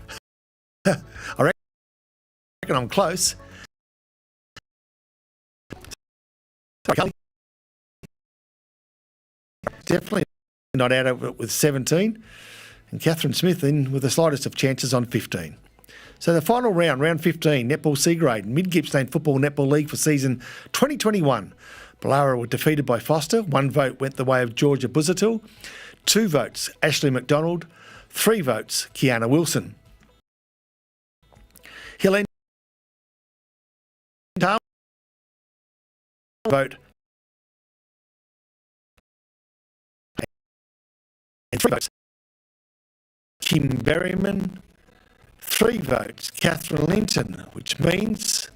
I reckon I'm close. Kelly. Definitely not out of it with 17. And Catherine Smith in with the slightest of chances on 15. So the final round, round 15, Netball C Grade, Mid-Gippsland Football Netball League for season 2021. Ballara were defeated by Foster. 1 vote went the way of Georgia Buzatil. 2 votes, Ashley McDonald. 3 votes, Kiana Wilson. Helen vote. And 3 votes, Kim Berryman. 3 votes, Catherine Linton, which means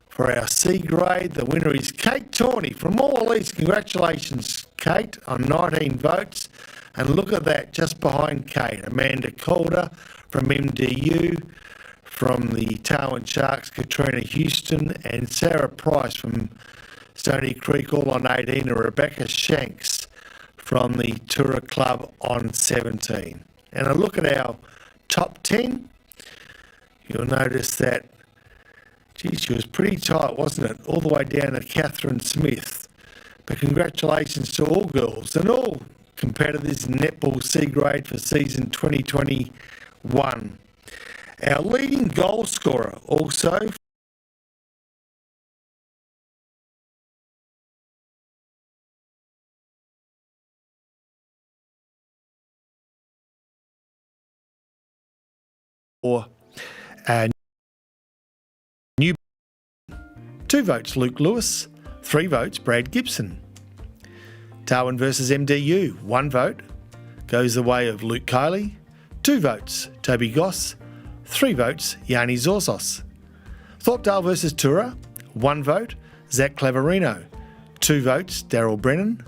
for our C grade, the winner is Kate Tawney from Moore East. Congratulations, Kate, on 19 votes. And look at that, just behind Kate, Amanda Calder from MDU, from the Tarwin Sharks, Katrina Houston, and Sarah Price from Stony Creek, all on 18, and Rebecca Shanks from the Tura Club on 17. And a look at our top 10. You'll notice that, geez, she was pretty tight, wasn't it? All the way down to Catherine Smith. But congratulations to all girls and all competitors in Netball C Grade for season 2021. Our leading goal scorer also for New 2 votes, Luke Lewis. 3 votes, Brad Gibson. Darwin versus MDU, 1 vote goes the way of Luke Kiley. 2 votes, Toby Goss. 3 votes, Yanni Zorsos. Thorpedale versus Tura, 1 vote, Zach Claverino. 2 votes, Daryl Brennan.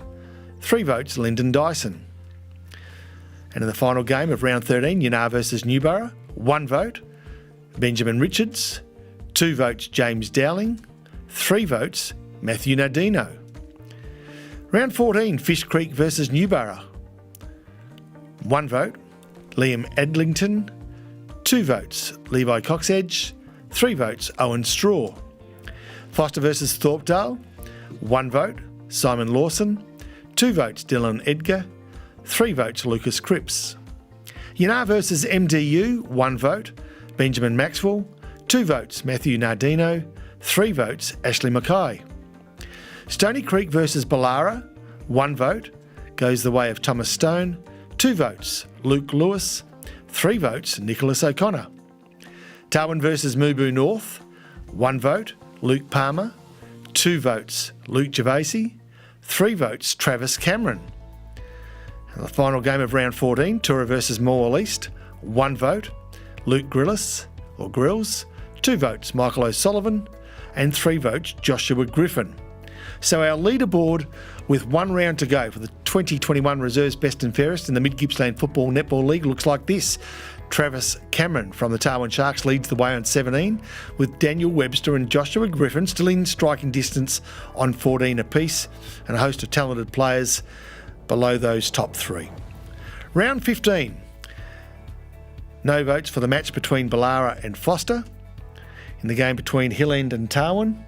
3 votes, Lyndon Dyson. And in the final game of round 13, Yanar versus Newborough, 1 vote, Benjamin Richards. 2 votes, James Dowling. 3 votes, Matthew Nardino. Round 14, Fish Creek versus Newborough. 1 vote, Liam Edlington. 2 votes, Levi Coxedge. 3 votes, Owen Straw. Foster versus Thorpedale. 1 vote, Simon Lawson. 2 votes, Dylan Edgar. 3 votes, Lucas Cripps. Yanar versus MDU, 1 vote, Benjamin Maxwell. 2 votes, Matthew Nardino. 3 votes, Ashley Mackay. Stony Creek versus Ballara, 1 vote, goes the way of Thomas Stone. 2 votes, Luke Lewis. 3 votes, Nicholas O'Connor. Tarwin versus Mubu North, 1 vote, Luke Palmer. 2 votes, Luke Gervasi. 3 votes, Travis Cameron. And the final game of round 14, Tura versus Moore East, 1 vote, Luke Grillis, or Grills. 2 votes, Michael O'Sullivan. And 3 votes, Joshua Griffin. So our leaderboard, with 1 round to go for the 2021 Reserves Best and Fairest in the Mid-Gippsland Football Netball League, looks like this. Travis Cameron from the Tarwin Sharks leads the way on 17, with Daniel Webster and Joshua Griffin still in striking distance on 14 apiece, and a host of talented players below those top 3. Round 15. No votes for the match between Ballara and Foster. In the game between Hill End and Tarwin,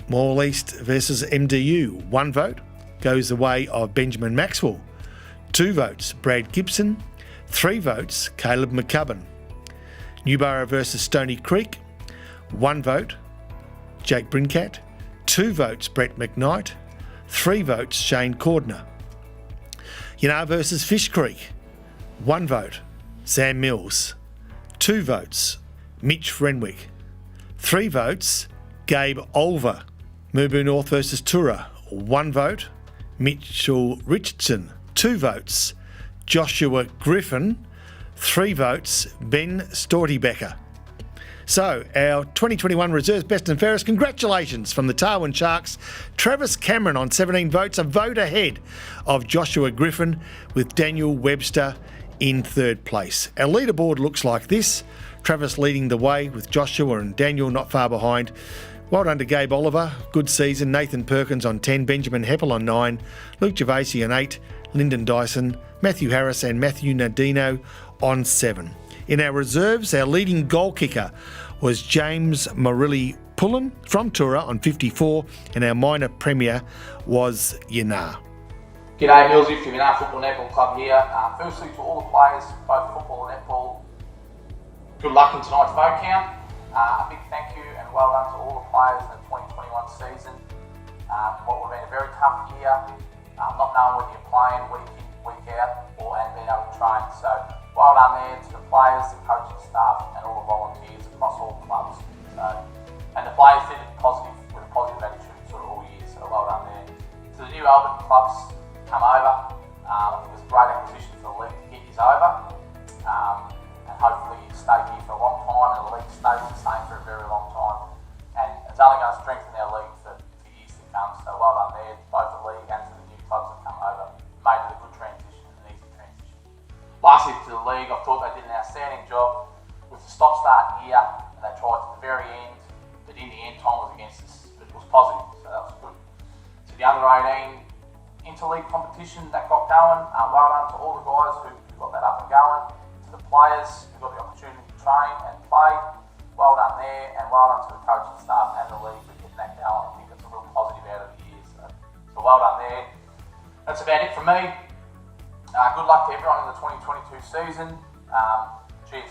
Moore East versus MDU, 1 vote goes the way of Benjamin Maxwell. 2 votes, Brad Gibson. 3 votes, Caleb McCubbin. Newborough versus Stony Creek, 1 vote, Jake Brincat. 2 votes, Brett McKnight. 3 votes, Shane Cordner. Yanar versus Fish Creek, 1 vote, Sam Mills. 2 votes, Mitch Renwick. 3 votes, Gabe Olver. Mubu North versus Tura, 1 vote, Mitchell Richardson. 2 votes, Joshua Griffin. 3 votes, Ben Stortybecker. So, our 2021 Reserves Best and Fairest, congratulations from the Tarwin Sharks. Travis Cameron on 17 votes, a vote ahead of Joshua Griffin, with Daniel Webster in 3rd place. Our leaderboard looks like this. Travis leading the way, with Joshua and Daniel not far behind. Well done to Gabe Oliver, good season. Nathan Perkins on 10, Benjamin Heppel on 9, Luke Gervasi on 8, Lyndon Dyson, Matthew Harris and Matthew Nardino on 7. In our reserves, our leading goal kicker was James Morilli Pullen from Tura on 54, and our minor premier was Yanar. G'day, Millsy from Yanar Football Netball Club here. Firstly, to all the players, both football and netball, good luck in tonight's vote count. A big thank you and well done to all the players in the 2021 season. What would have been a very tough year, not knowing whether you're playing week in, week out, and being able to train. So well done there to the players, the coaching staff, and all the volunteers across all clubs. So, and the players did it positive with a positive attitude sort of all year. So well done there. To the new Albert clubs come over, it was a great acquisition for the league to get you over, and hopefully you stay here for a long time, and the league stays the same for a very long time. And it's only going to strengthen our league for years to come. So well done there, both the league and to the new clubs that come over. Made it a good transition, an easy transition. Lastly, to the league, I thought they did an outstanding job with the stop-start year, and they tried to the very end, but in the end, time was against us. But it was positive, so that was good. To the under-18 interleague competition that got going, well done to all the guys who got that up and going. To the players who got the opportunity to train and play, well done there, and well done to the coaching staff and the league for getting that going. I think it's a real positive out of the year, so well done there. That's about it from me. Good luck to everyone in the 2022 season. Cheers.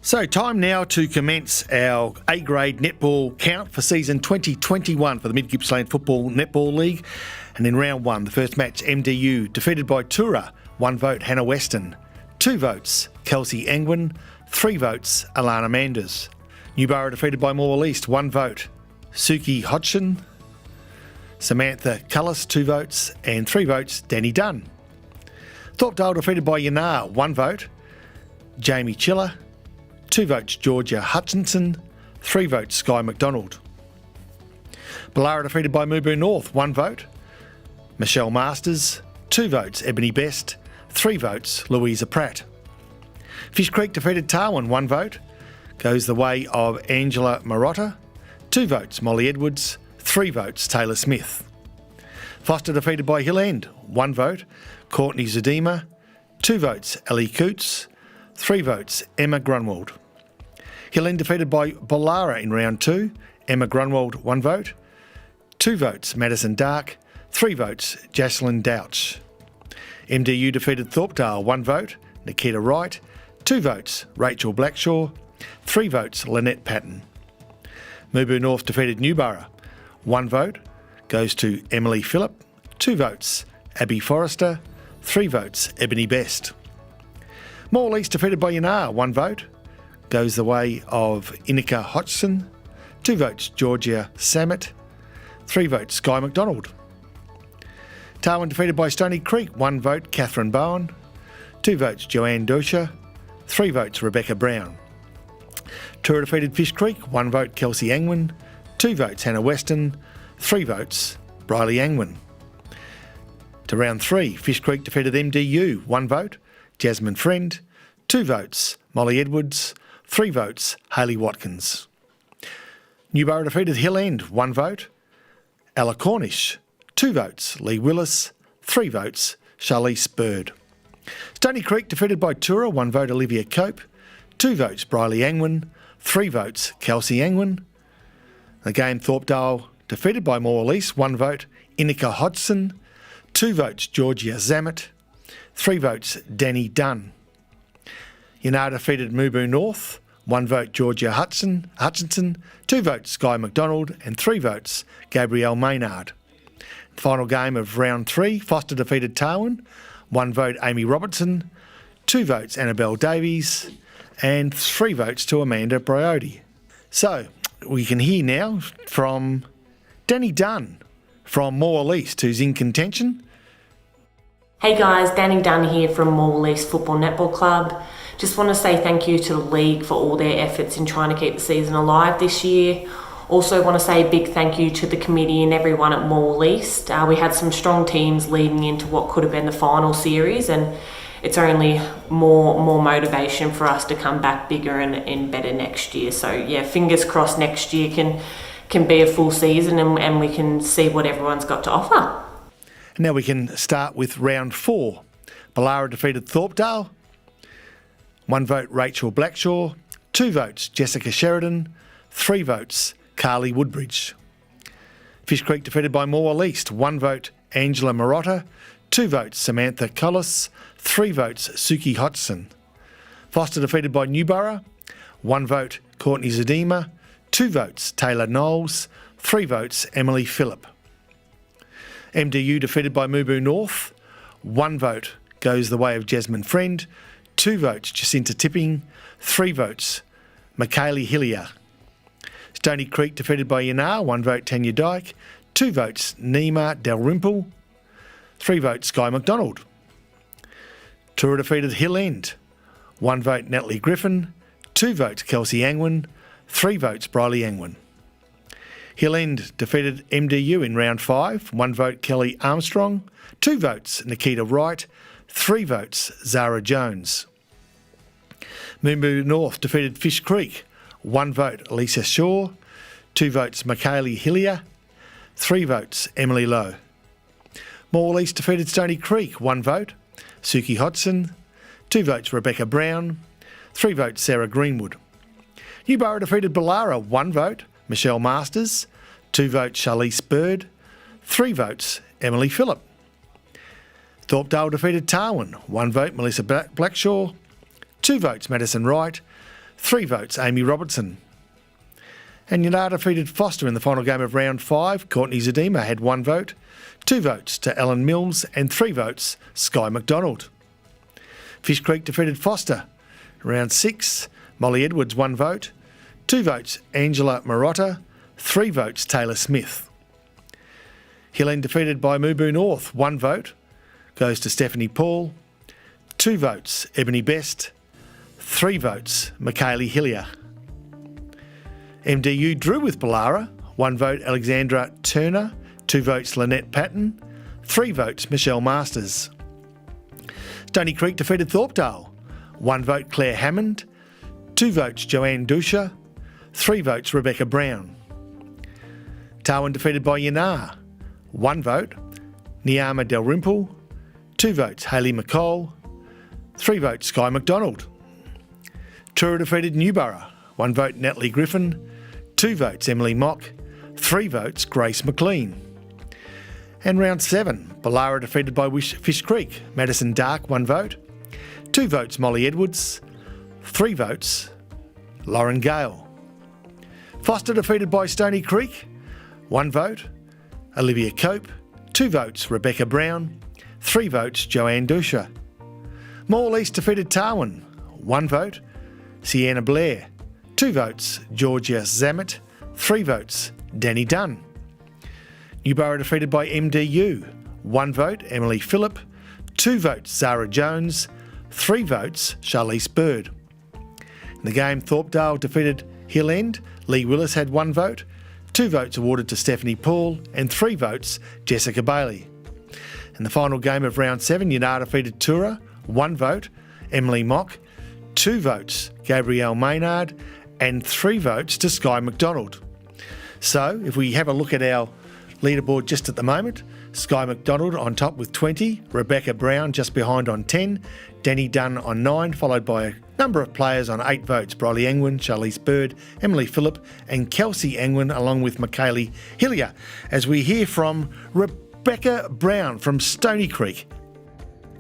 So time now to commence our A-grade netball count for season 2021 for the Mid-Gippsland Football Netball League. And in round one, the first match, MDU defeated by Tura, 1 vote Hannah Weston, 2 votes Kelsey Angwin, 3 votes Alana Manders. Newborough defeated by Moore East, 1 vote Suki Hodgson, Samantha Cullis, 2 votes, and 3 votes Danny Dunn. Thorpedale defeated by Yanar, 1 vote Jamie Chiller, 2 votes Georgia Hutchinson, 3 votes Sky McDonald. Ballara defeated by Mubu North, 1 vote Michelle Masters, 2 votes Ebony Best, 3 votes Louisa Pratt. Fish Creek defeated Tarwin, 1 vote goes the way of Angela Marotta, 2 votes Molly Edwards, 3 votes Taylor Smith. Foster defeated by Hill End, 1 vote Courtney Zedema, 2 votes Ellie Coots, 3 votes Emma Grunwald. Hill End defeated by Ballara in round 2, Emma Grunwald 1 vote, 2 votes Madison Dark, 3 votes Jocelyn Douch. MDU defeated Thorpedale 1 vote Nikita Wright, 2 votes Rachel Blackshaw, 3 votes Lynette Patton. Mubu North defeated Newborough, 1 vote goes to Emily Phillip, 2 votes Abby Forrester, 3 votes Ebony Best. Moore East defeated by Yanar, 1 vote goes the way of Inika Hodgson, 2 votes Georgia Samet, 3 votes Sky McDonald. Tarwin defeated by Stony Creek, 1 vote Catherine Bowen, 2 votes Joanne Dosha, 3 votes Rebecca Brown. Tura defeated Fish Creek, 1 vote Kelsey Angwin, 2 votes Hannah Weston, 3 votes Briley Angwin. To round 3, Fish Creek defeated MDU, 1 vote Jasmine Friend, 2 votes Molly Edwards, 3 votes Hayley Watkins. Newborough defeated Hill End, 1 vote Ella Cornish, 2 votes Lee Willis, 3 votes Charlize Bird. Stony Creek defeated by Tura, 1 vote Olivia Cope, 2 votes Briley Angwin, 3 votes Kelsey Angwin. Again, Thorpedale defeated by Moore East, 1 vote Inika Hodgson, 2 votes Georgia Zamet, 3 votes Danny Dunn. Yanar defeated Mubu North, 1 vote Georgia Hutchinson, 2 votes Sky McDonald, and 3 votes Gabrielle Maynard. Final game of round 3, Foster defeated Tarwin, 1 vote Amy Robertson, 2 votes Annabelle Davies, and 3 votes to Amanda Briotti. So we can hear now from Danny Dunn from Moore East, who's in contention. Hey guys, Danny Dunn here from Moore East Football Netball Club. Just want to say thank you to the league for all their efforts in trying to keep the season alive this year. Also want to say a big thank you to the committee and everyone at Moore East. We had some strong teams leading into what could have been the final series, and it's only more motivation for us to come back bigger and better next year. So yeah, fingers crossed next year can be a full season and we can see what everyone's got to offer. Now we can start with round 4. Ballara defeated Thorpedale, 1 vote Rachel Blackshaw, 2 votes Jessica Sheridan, 3 votes Carly Woodbridge. Fish Creek defeated by Morwell East, 1 vote Angela Marotta, 2 votes Samantha Cullis, 3 votes Suki Hodgson. Foster defeated by Newborough, 1 vote Courtney Zadima, 2 votes Taylor Knowles, 3 votes Emily Phillip. MDU defeated by Mubu North, 1 vote goes the way of Jasmine Friend, 2 votes Jacinta Tipping, 3 votes Michaeli Hillier. Stony Creek defeated by Yanar, 1 vote Tanya Dyke, 2 votes Nima Dalrymple, 3 votes Sky McDonald. Tura defeated Hill End, 1 vote Natalie Griffin, 2 votes Kelsey Angwin, 3 votes Briley Angwin. Hill End defeated MDU in round 5, 1 vote Kelly Armstrong, 2 votes Nikita Wright, 3 votes Zara Jones. Moonboo North defeated Fish Creek, 1 vote Alicia Shaw, 2 votes Michaeli Hillier, 3 votes Emily Lowe. Morwell East defeated Stony Creek, 1 vote Suki Hodgson, 2 votes Rebecca Brown, 3 votes Sarah Greenwood. Newborough defeated Ballara, 1 vote Michelle Masters, 2 votes Charlize Bird, 3 votes Emily Phillip. Thorpedale defeated Tarwin, 1 vote Melissa Blackshaw, 2 votes Madison Wright, 3 votes Amy Robertson. And Yanar defeated Foster in the final game of round 5. Courtney Zadima had 1 vote, 2 votes to Ellen Mills and 3 votes Sky McDonald. Fish Creek defeated Foster. Round 6, Molly Edwards 1 vote, 2 votes Angela Marotta, 3 votes Taylor Smith. Hill End defeated by Mubu North, 1 vote goes to Stephanie Paul, 2 votes Ebony Best, 3 votes Michaeli Hillier. MDU drew with Ballara, 1 vote Alexandra Turner, 2 votes Lynette Patton, 3 votes Michelle Masters. Stony Creek defeated Thorpedale, 1 vote Claire Hammond, 2 votes Joanne Dusha, 3 votes Rebecca Brown. Tarwin defeated by Yanar, 1 vote Niama Dalrymple, 2 votes Hayley McCall, 3 votes Sky McDonald. Tura defeated Newborough, 1 vote Natalie Griffin, 2 votes Emily Mock, 3 votes Grace McLean. And round 7, Ballara defeated by Fish Creek, Madison Dark 1 vote, 2 votes Molly Edwards, 3 votes Lauren Gale. Foster defeated by Stony Creek, 1 vote Olivia Cope, 2 votes Rebecca Brown, 3 votes Joanne Dusha. Morwell East defeated Tarwin, 1 vote Sienna Blair, 2 votes Georgia Zammit, 3 votes Danny Dunn. Newborough defeated by MDU, 1 vote Emily Phillip, 2 votes Zara Jones, 3 votes Charlize Bird. In the game, Thorpedale defeated Hill End, Lee Willis had 1 vote, 2 votes awarded to Stephanie Paul and 3 votes Jessica Bailey. In the final game of round 7, Yanar defeated Tura, 1 vote Emily Mock, 2 votes Gabrielle Maynard and 3 votes to Sky McDonald. So if we have a look at our leaderboard just at the moment, Sky McDonald on top with 20, Rebecca Brown just behind on 10, Danny Dunn on 9, followed by a number of players on 8 votes, Briley Angwin, Charlize Bird, Emily Phillip and Kelsey Angwin along with Michaeli Hillier, as we hear from Rebecca Brown from Stony Creek.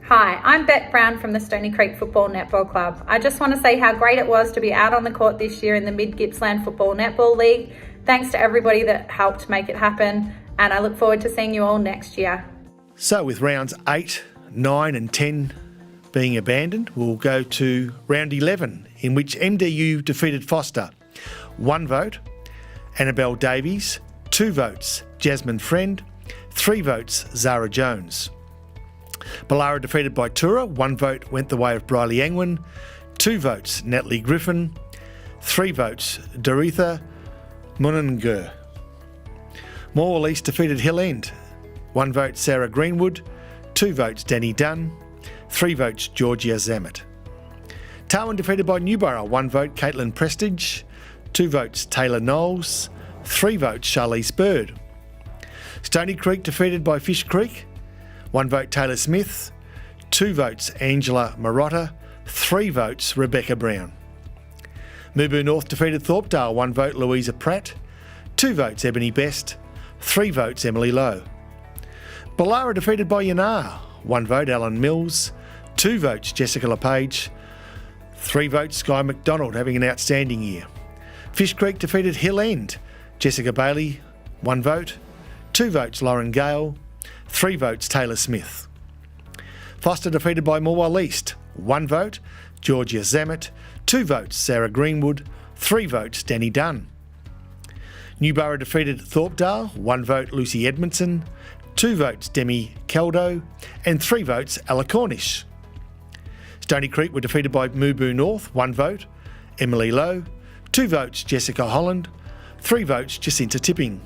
Hi, I'm Beck Brown from the Stony Creek Football Netball Club. I just want to say how great it was to be out on the court this year in the Mid-Gippsland Football Netball League. Thanks to everybody that helped make it happen, and I look forward to seeing you all next year. So with rounds 8, 9 and 10 being abandoned, we'll go to round 11, in which MDU defeated Foster. 1 vote Annabelle Davies, 2 votes Jasmine Friend, 3 votes Zara Jones. Ballara defeated by Tura, 1 vote went the way of Briley Angwin, 2 votes Natalie Griffin, 3 votes Doretha Munninger. Morwell East defeated Hill End, 1 vote Sarah Greenwood, 2 votes Danny Dunn, 3 votes Georgia Zammit. Tarwin defeated by Newborough, 1 vote Caitlin Prestige, 2 votes Taylor Knowles, 3 votes Charlize Bird. Stony Creek defeated by Fish Creek, 1 vote Taylor Smith, 2 votes Angela Marotta, 3 votes Rebecca Brown. Mubu North defeated Thorpedale, 1 vote Louisa Pratt, 2 votes Ebony Best, 3 votes Emily Lowe. Ballara defeated by Yanar, 1 vote Alan Mills, 2 votes Jessica LePage, 3 votes Sky McDonald having an outstanding year. Fish Creek defeated Hill End, Jessica Bailey, 1 vote, 2 votes Lauren Gale, 3 votes Taylor Smith. Foster defeated by Morwell East, 1 vote Georgia Zammit, 2 votes Sarah Greenwood, 3 votes Danny Dunn. Newborough defeated Thorpedale, 1 vote Lucy Edmondson, 2 votes Demi Caldo, and 3 votes Ella Cornish. Stony Creek were defeated by Mubu North, 1 vote Emily Lowe, 2 votes Jessica Holland, 3 votes Jacinta Tipping.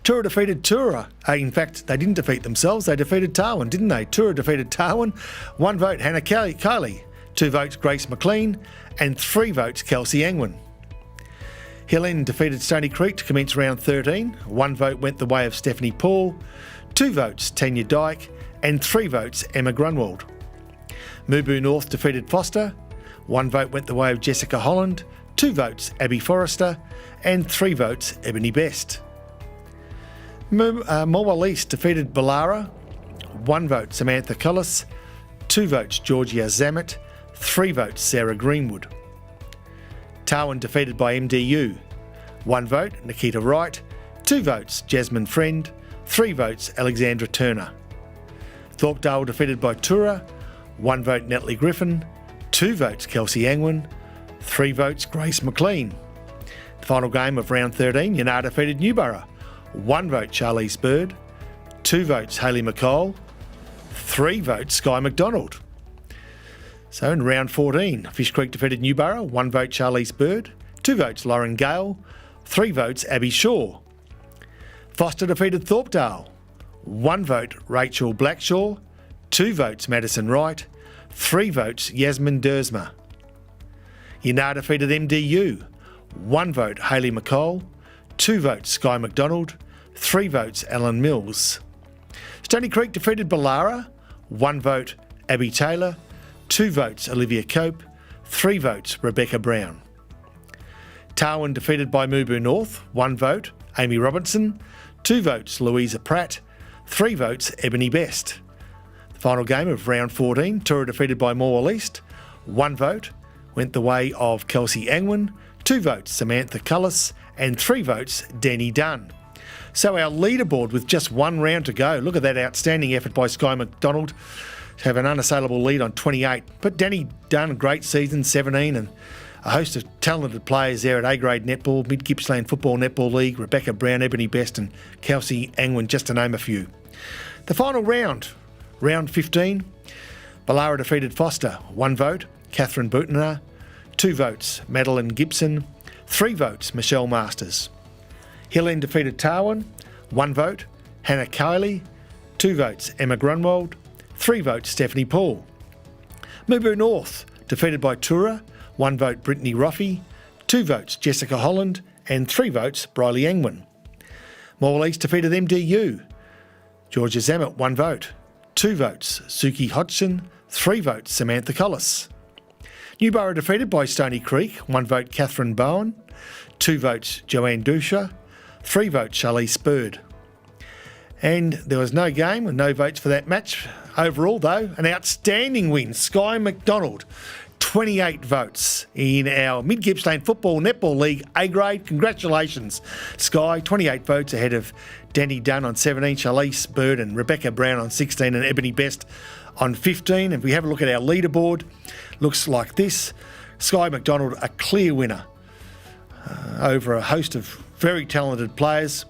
Tura defeated Tura. In fact, they didn't defeat themselves, they defeated Tarwin, didn't they? Tura defeated Tarwin, 1 vote Hannah Kylie, 2 votes Grace McLean, and 3 votes Kelsey Angwin. Hill End defeated Stony Creek to commence round 13. 1 vote went the way of Stephanie Paul, 2 votes Tanya Dyke, and 3 votes Emma Grunwald. Mubu North defeated Foster. 1 vote went the way of Jessica Holland, 2 votes Abby Forrester, and 3 votes Ebony Best. Morwell East defeated Ballara. 1 vote Samantha Cullis, 2 votes Georgia Zammit, 3 votes Sarah Greenwood. Tarwin defeated by MDU. 1 vote Nikita Wright, 2 votes Jasmine Friend, 3 votes Alexandra Turner. Thorpedale defeated by Tura. 1 vote Natalie Griffin, 2 votes Kelsey Angwin, 3 votes Grace McLean. The final game of round 13, Yanar defeated Newborough. 1 vote Charlize Bird, 2 votes Hayley McCall, 3 votes Sky McDonald. So in round 14, Fish Creek defeated Newborough, 1 vote Charlize Bird, 2 votes Lauren Gale, 3 votes Abby Shaw. Foster defeated Thorpedale, 1 vote Rachel Blackshaw, 2 votes Madison Wright, 3 votes Yasmin Dersma. Yanar defeated MDU, 1 vote Hayley McCall, 2 votes Sky McDonald, 3 votes Alan Mills. Stony Creek defeated Ballara, 1 vote Abby Taylor, 2 votes Olivia Cope, 3 votes Rebecca Brown. Tarwin defeated by Mubu North, 1 vote Amy Robinson, 2 votes Louisa Pratt, 3 votes Ebony Best. The final game of round 14, Tura defeated by Morwell East, 1 vote went the way of Kelsey Angwin, 2 votes Samantha Cullis, and 3 votes Danny Dunn. So our leaderboard with just 1 round to go. Look at that outstanding effort by Sky McDonald to have an unassailable lead on 28. But Danny Dunn, a great season, 17, and a host of talented players there at A-grade netball, Mid Gippsland Football Netball League, Rebecca Brown, Ebony Best and Kelsey Angwin, just to name a few. The final round, round 15, Ballara defeated Foster, 1 vote, Catherine Boutonar, 2 votes, Madeline Gibson, 3 votes, Michelle Masters. Hill End defeated Tarwin, 1 vote, Hannah Kylie, 2 votes, Emma Grunwald, 3 votes, Stephanie Paul. Mubu North defeated by Tura, 1 vote, Brittany Roffey, 2 votes, Jessica Holland, and 3 votes, Briley Angwin. Morwell East defeated MDU, Georgia Zammit, 1 vote, 2 votes, Suki Hodgson, 3 votes, Samantha Cullis. Newborough defeated by Stony Creek, 1 vote Catherine Bowen, 2 votes Joanne Dusha, 3 votes Charlize Bird. And there was no game and no votes for that match. Overall though, an outstanding win. Sky McDonald, 28 votes in our Mid Gippsland Football Netball League A-grade. Congratulations, Sky, 28 votes ahead of Danny Dunn on 17, Charlize Bird and Rebecca Brown on 16 and Ebony Best on 15. If we have a look at our leaderboard, looks like this. Sky McDonald, a clear winner over a host of very talented players.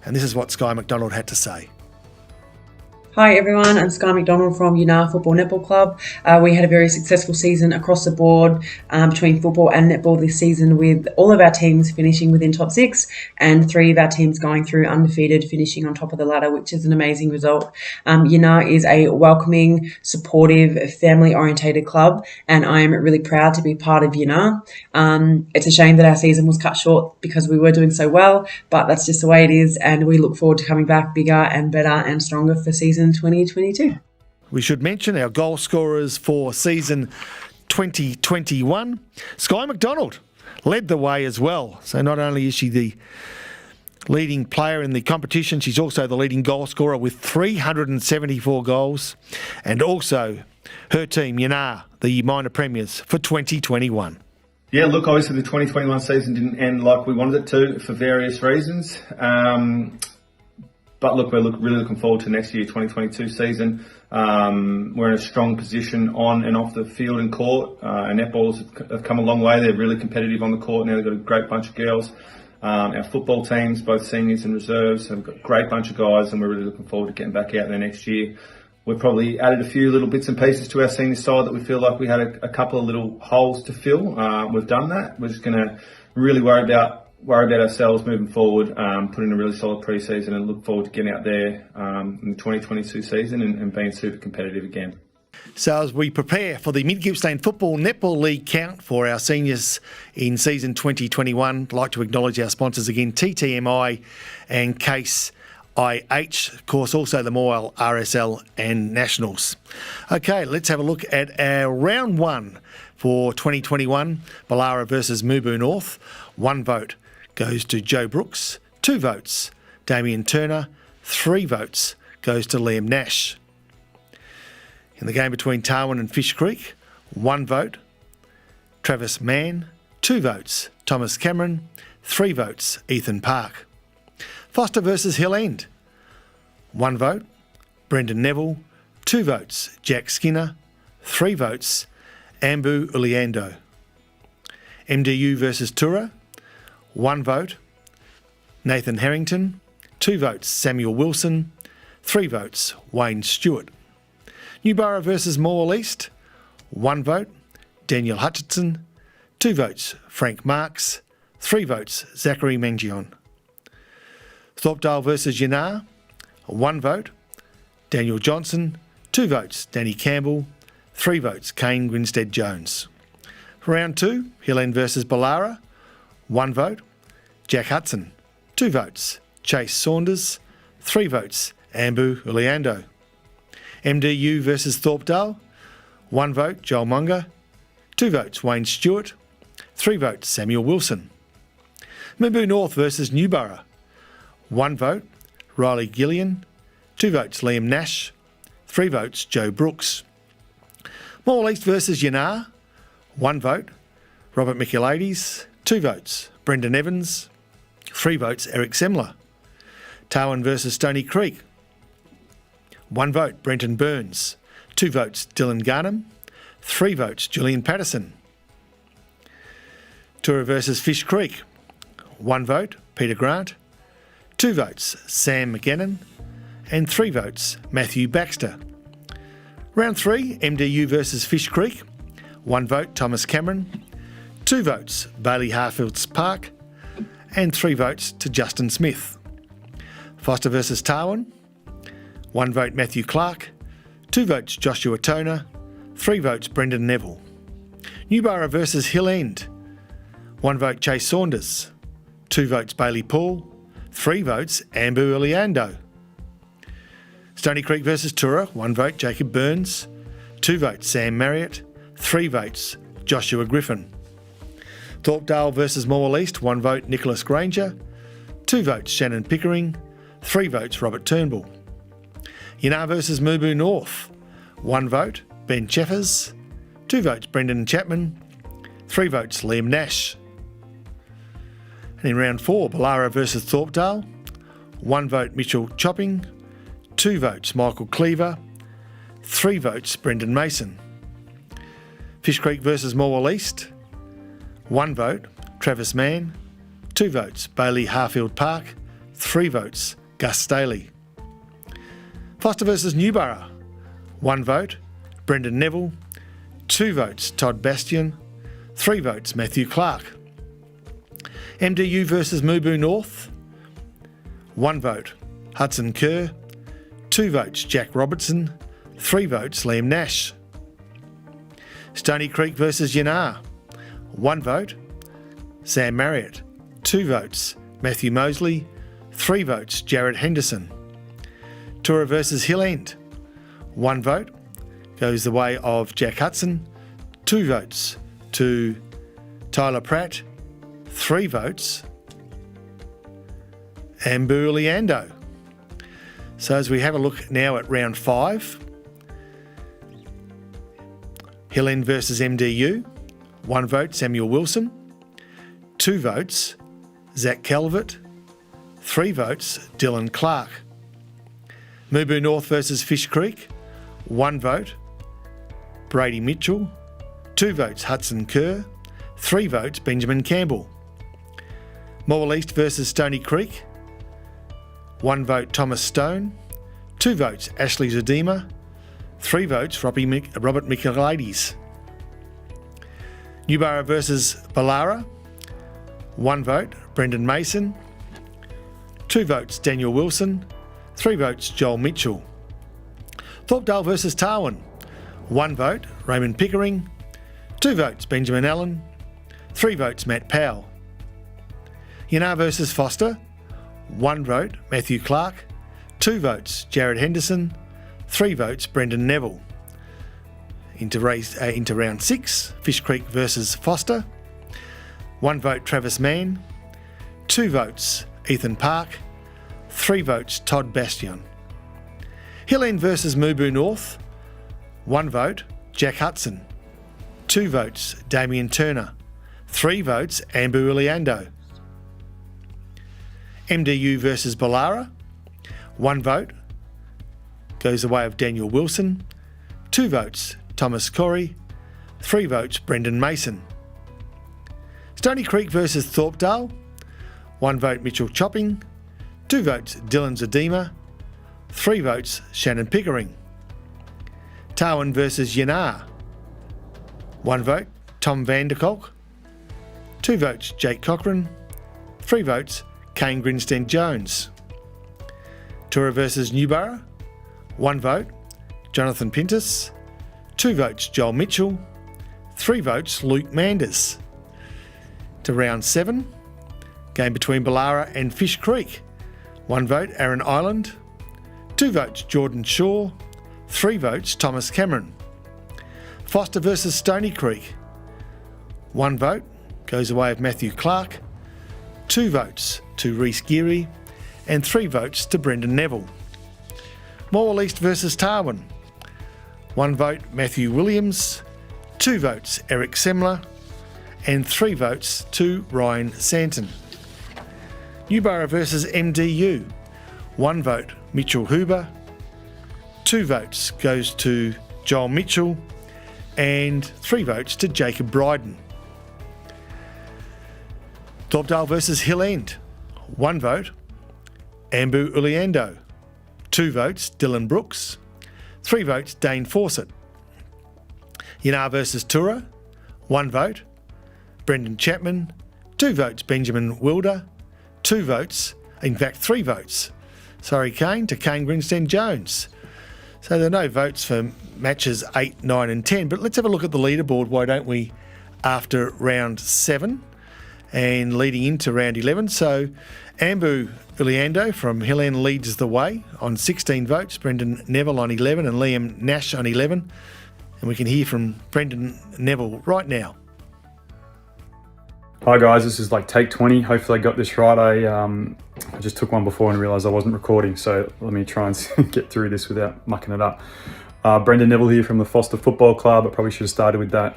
And this is what Sky McDonald had to say. Hi everyone, I'm Sky McDonald from Yanar Football Netball Club. We had a very successful season across the board between football and netball this season, with all of our teams finishing within top 6 and 3 of our teams going through undefeated, finishing on top of the ladder, which is an amazing result. Yanar is a welcoming, supportive, family-orientated club, and I'm really proud to be part of Yanar. It's a shame that our season was cut short because we were doing so well, but that's just the way it is, and we look forward to coming back bigger and better and stronger for season 2022. We should mention our goal scorers for season 2021. Sky McDonald led the way as well. So not only is she the leading player in the competition, she's also the leading goal scorer with 374 goals, and also her team, Yanar, the minor premiers for 2021. Yeah, look, obviously the 2021 season didn't end like we wanted it to for various reasons. But look, we're really looking forward to next year, 2022 season. We're in a strong position on and off the field and court. Our netballs have come a long way. They're really competitive on the court now. They've got a great bunch of girls. Our football teams, both seniors and reserves, have got a great bunch of guys, and we're really looking forward to getting back out there next year. We've probably added a few little bits and pieces to our senior side that we feel like we had a couple of little holes to fill. We've done that. We're just going to really worry about ourselves moving forward, put in a really solid pre-season, and look forward to getting out there in the 2022 season and being super competitive again. So as we prepare for the Mid-Gippsland Football Netball League count for our seniors in season 2021, I'd like to acknowledge our sponsors again, TTMI and Case IH, of course, also the Morwell RSL and Nationals. Okay, let's have a look at our round one for 2021, Ballara versus Mubu North. 1 vote goes to Joe Brooks, 2 votes Damien Turner, 3 votes goes to Liam Nash. In the game between Tarwin and Fish Creek, 1 vote Travis Mann, 2 votes Thomas Cameron, 3 votes Ethan Park. Foster versus Hill End, 1 vote Brendan Neville, 2 votes Jack Skinner, 3 votes Ambu Uliando. MDU versus Tura, 1 vote Nathan Harrington, 2 votes Samuel Wilson, 3 votes Wayne Stewart. Newborough versus Morwell East, 1 vote Daniel Hutchinson, 2 votes Frank Marks, 3 votes Zachary Mangion. Thorpedale versus Yanar, 1 vote Daniel Johnson, 2 votes Danny Campbell, 3 votes Kane Grinstead Jones. For round 2, Hill End versus Ballara, 1 vote Jack Hudson, 2 votes Chase Saunders, 3 votes Ambu Uliando. MDU versus Thorpedale, 1 vote Joel Munger, 2 votes Wayne Stewart, 3 votes Samuel Wilson. Mubu North versus Newborough, 1 vote Riley Gillian, 2 votes Liam Nash, 3 votes Joe Brooks. Morwell East versus Yanar, 1 vote Robert Michaelides, 2 votes Brendan Evans, 3 votes Eric Semler. Tarwin versus Stony Creek, 1 vote Brenton Burns, 2 votes Dylan Garnham, 3 votes Julian Patterson. Tura versus Fish Creek, 1 vote Peter Grant, 2 votes Sam McGannon, and 3 votes Matthew Baxter. Round 3, MDU versus Fish Creek, 1 vote Thomas Cameron, 2 votes Bailey Harfields Park, and 3 votes to Justin Smith. Foster versus Tarwin, 1 vote Matthew Clark, 2 votes Joshua Toner, 3 votes Brendan Neville. Newborough versus Hill End, 1 vote Chase Saunders, 2 votes Bailey Paul, 3 votes Ambu Uliando. Stony Creek versus Tura, 1 vote Jacob Burns, 2 votes Sam Marriott, 3 votes Joshua Griffin. Thorpedale versus Morwell East, 1 vote Nicholas Granger, 2 votes Shannon Pickering, 3 votes Robert Turnbull. Yanar versus Mubu North, 1 vote Ben Cheffers, 2 votes Brendan Chapman, 3 votes Liam Nash. And in round 4, Ballara versus Thorpedale, 1 vote Mitchell Chopping, 2 votes Michael Cleaver, 3 votes Brendan Mason. Fish Creek versus Morwell East, 1 vote Travis Mann, 2 votes Bailey Harfield Park, 3 votes Gus Staley. Foster versus Newborough, 1 vote Brendan Neville, 2 votes Todd Bastian, 3 votes Matthew Clark. MDU versus Mubu North, 1 vote Hudson Kerr, 2 votes Jack Robertson, 3 votes Liam Nash. Stony Creek versus Yanar, 1 vote Sam Marriott, 2 votes Matthew Mosley, 3 votes Jared Henderson. Tura versus Hill End, 1 vote goes the way of Jack Hudson, 2 votes to Tyler Pratt, 3 votes, Ambu Leando. So as we have a look now at round 5, Hill End versus MDU, 1 vote, Samuel Wilson. 2 votes, Zach Calvert. 3 votes, Dylan Clark. Mubu North versus Fish Creek, 1 vote, Brady Mitchell. 2 votes, Hudson Kerr. 3 votes, Benjamin Campbell. Morwell East versus Stony Creek, 1 vote, Thomas Stone. 2 votes, Ashley Zadima. 3 votes, Robert Michaelides. Newborough versus Ballara, 1 vote, Brendan Mason. 2 votes, Daniel Wilson. 3 votes, Joel Mitchell. Thorpedale versus Tarwin, 1 vote, Raymond Pickering. 2 votes, Benjamin Allen. 3 votes, Matt Powell. Yanar versus Foster, 1 vote, Matthew Clark. 2 votes, Jared Henderson. 3 votes, Brendan Neville. Into round 6, Fish Creek versus Foster, 1 vote, Travis Mann. 2 votes, Ethan Park. 3 votes, Todd Bastion. Hill End versus Mubu North, 1 vote, Jack Hudson. 2 votes, Damien Turner. 3 votes, Ambu Iliando. MDU versus Ballara, 1 vote, goes the way of Daniel Wilson. 2 votes, Thomas Corey. 3 votes, Brendan Mason. Stony Creek versus Thorpedale, 1 vote, Mitchell Chopping. 2 votes, Dylan Zadima. 3 votes, Shannon Pickering. Tarwin versus Yanar, 1 vote, Tom Vanderkolk. 2 votes, Jake Cochran. 3 votes, Kane Grinstead Jones. Tura versus Newborough, 1 vote, Jonathan Pintus. 2 votes, Joel Mitchell. 3 votes, Luke Manders. To round 7, game between Ballara and Fish Creek, 1 vote, Aaron Island. 2 votes, Jordan Shaw. 3 votes, Thomas Cameron. Foster versus Stony Creek, 1 vote, goes the way of Matthew Clark. 2 votes to Reece Geary and 3 votes to Brendan Neville. Morwell East versus Tarwin, 1 vote, Matthew Williams. 2 votes, Eric Semler, and 3 votes to Ryan Santon. Newborough versus MDU, 1 vote, Mitchell Huber. 2 votes goes to Joel Mitchell and 3 votes to Jacob Bryden. Thorpedale versus Hill End, 1 vote, Ambu Uliando. 2 votes, Dylan Brooks. 3 votes, Dane Fawcett. Yanar versus Tura, 1 vote, Brendan Chapman. 2 votes, Benjamin Wilder. 2 votes, in fact 3 votes, Kane, to Kane Grinstead Jones. So there are no votes for matches 8, 9 and 10, but let's have a look at the leaderboard, why don't we, after round 7 and leading into round 11. So Ambu Uliando from Hill End leads the way on 16 votes, Brendan Neville on 11 and Liam Nash on 11. And we can hear from Brendan Neville right now. Hi guys, this is like take 20. Hopefully I got this right. I just took one before and realised I wasn't recording, so let me try and get through this without mucking it up. Brendan Neville here from the Foster Football Club. I probably should have started with that.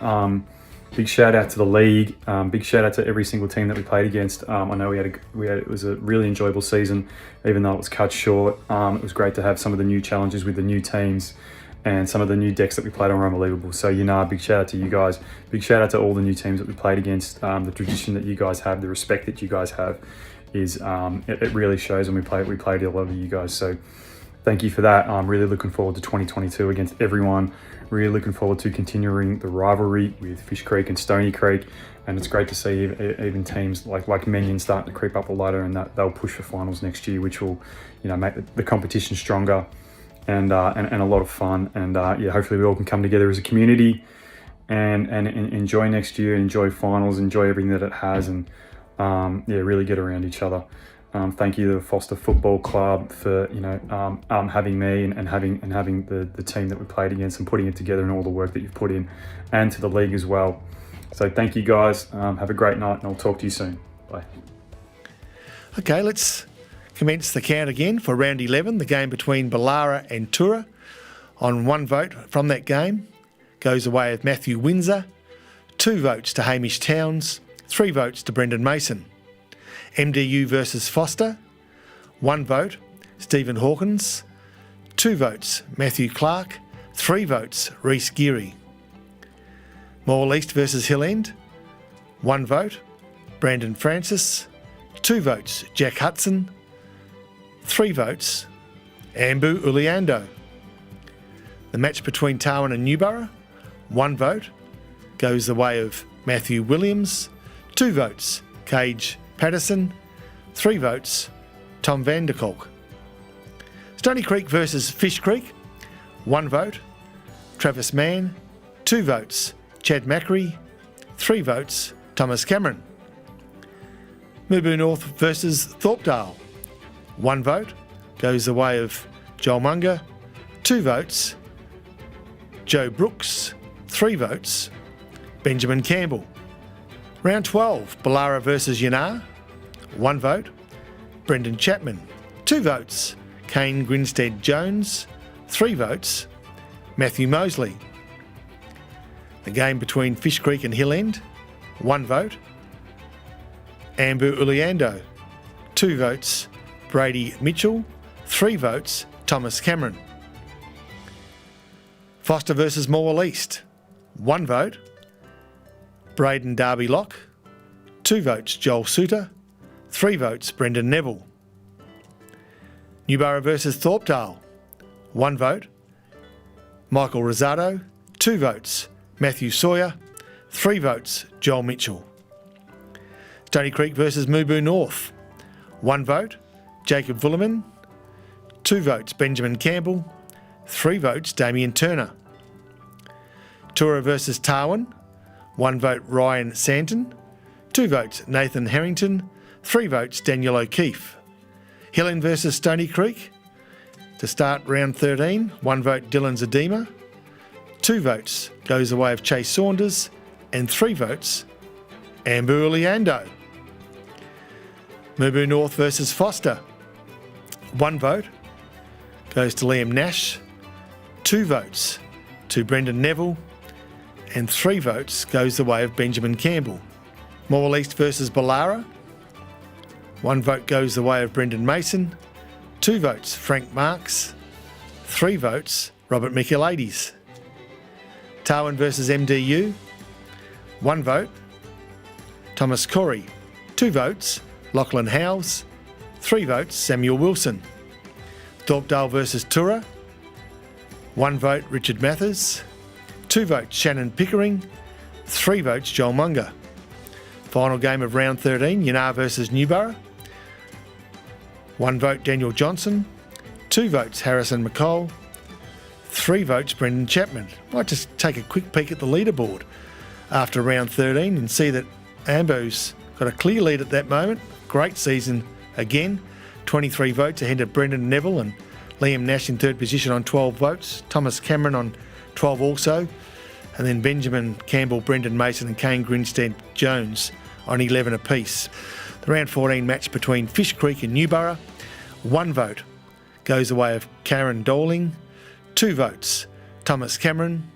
Big shout out to the league. Big shout out to every single team that we played against. I know it was a really enjoyable season, even though it was cut short. It was great to have some of the new challenges with the new teams, and some of the new decks that we played on were unbelievable. So, big shout out to you guys. Big shout out to all the new teams that we played against. The tradition that you guys have, the respect that you guys have is, it really shows when we played a lot of you guys. So thank you for that. I'm really looking forward to 2022 against everyone. Really looking forward to continuing the rivalry with Fish Creek and Stony Creek. And it's great to see even teams like Menyon starting to creep up the ladder, and that they'll push for finals next year, which will, make the competition stronger and a lot of fun. And hopefully we all can come together as a community and enjoy next year, enjoy finals, enjoy everything that it has, and really get around each other. Thank you to the Foster Football Club for having me and having the team that we played against and putting it together, and all the work that you've put in, and to the league as well. So thank you guys. Have a great night, and I'll talk to you soon. Bye. Okay, let's commence the count again for round 11, the game between Ballara and Tura. On 1 vote from that game goes the way of Matthew Windsor, 2 votes to Hamish Towns, 3 votes to Brendan Mason. MDU versus Foster, 1 vote Stephen Hawkins, 2 votes Matthew Clark, 3 votes Rhys Geary. Morwell East versus Hill End, 1 vote Brandon Francis, 2 votes Jack Hudson, 3 votes Ambu Uliando. The match between Tarwin and Newborough, 1 vote goes the way of Matthew Williams, 2 votes Cage Patterson, 3 votes Tom van der Kolk. Stony Creek versus Fish Creek, 1 vote Travis Mann, 2 votes Chad Macri, 3 votes Thomas Cameron. Mubu North versus Thorpedale, 1 vote goes the way of Joel Munger, 2 votes Joe Brooks, 3 votes Benjamin Campbell. Round 12, Ballara versus Yanar, 1 vote Brendan Chapman, 2 votes Kane Grinstead Jones, 3 votes Matthew Mosley. The game between Fish Creek and Hill End, 1 vote Ambu Uliando, 2 votes Brady Mitchell, 3 votes Thomas Cameron. Foster versus Morwell East, 1 vote Braden Darby Locke, 2 votes Joel Suter, 3 votes Brendan Neville. Newborough versus Thorpedale, 1 vote Michael Rosado, 2 votes Matthew Sawyer, 3 votes Joel Mitchell. Stony Creek versus Mubu North, 1 vote Jacob Vullerman, 2 votes Benjamin Campbell, 3 votes Damien Turner. Tura versus Tarwin, 1 vote Ryan Santon, 2 votes Nathan Harrington, 3 votes Daniel O'Keefe. Hillen versus Stony Creek, to start round 13, 1 vote Dylan Zadima, 2 votes goes the way of Chase Saunders, and 3 votes Ambu Uliando. Mubu North versus Foster, 1 vote goes to Liam Nash, 2 votes to Brendan Neville, and 3 votes goes the way of Benjamin Campbell. Morwell East versus Ballara, 1 vote goes the way of Brendan Mason, 2 votes Frank Marks, 3 votes Robert Michaelides. Tarwin versus MDU, 1 vote Thomas Corey, 2 votes Lachlan Howes, 3 votes Samuel Wilson. Thorpedale versus Tura, 1 vote Richard Mathers, 2 votes Shannon Pickering, 3 votes Joel Munger. Final game of round 13, Yanar versus Newborough, 1 vote Daniel Johnson, 2 votes Harrison McCall, 3 votes Brendan Chapman. Might just take a quick peek at the leaderboard after round 13 and see that Ambu's got a clear lead at that moment. Great season again, 23 votes ahead of Brendan Neville and Liam Nash in 3rd position on 12 votes, Thomas Cameron on 12 also, and then Benjamin Campbell, Brendan Mason and Kane Grinstead Jones on 11 apiece. The round 14 match between Fish Creek and Newborough, 1 vote goes the way of Karen Doling, 2 votes Thomas Cameron,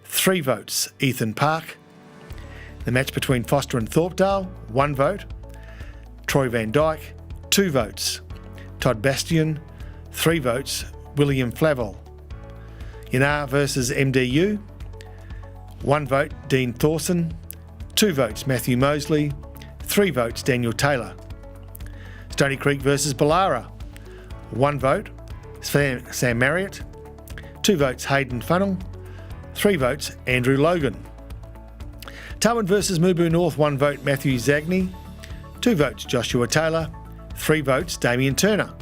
3 votes Ethan Park. The match between Foster and Thorpedale, 1 vote Troy Van Dyke, 2 votes Todd Bastion, 3 votes William Flavel. Yanar versus MDU, 1 vote Dean Thorson, 2 votes Matthew Mosley, 3 votes Daniel Taylor. Stony Creek versus Ballara, 1 vote Sam Marriott, 2 votes Hayden Funnell, 3 votes Andrew Logan. Tarwin versus Mubu North, 1 vote Matthew Zagney, 2 votes Joshua Taylor, 3 votes Damien Turner.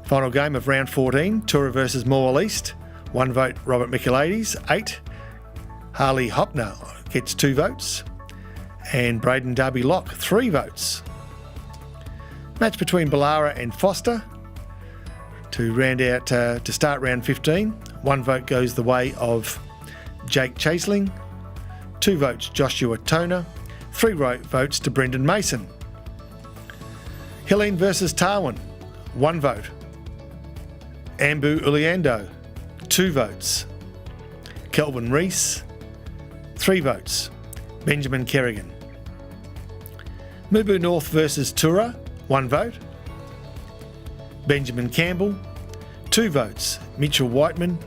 Final game of round 14, Tura versus Morwell East, 1 vote Robert Michaelides, 8. Harley Hopner gets 2 votes, and Braden Darby Locke 3 votes. Match between Ballara and Foster to round out to start round 15. 1 vote goes the way of Jake Chaseling, 2 votes Joshua Toner, 3 votes to Brendan Mason. Hill End versus Tarwin, 1 vote. Ambu Uliando, 2 votes. Kelvin Reese, 3 votes. Benjamin Kerrigan. Mubu North versus Tura, 1 vote. Benjamin Campbell, 2 votes. Mitchell Whiteman,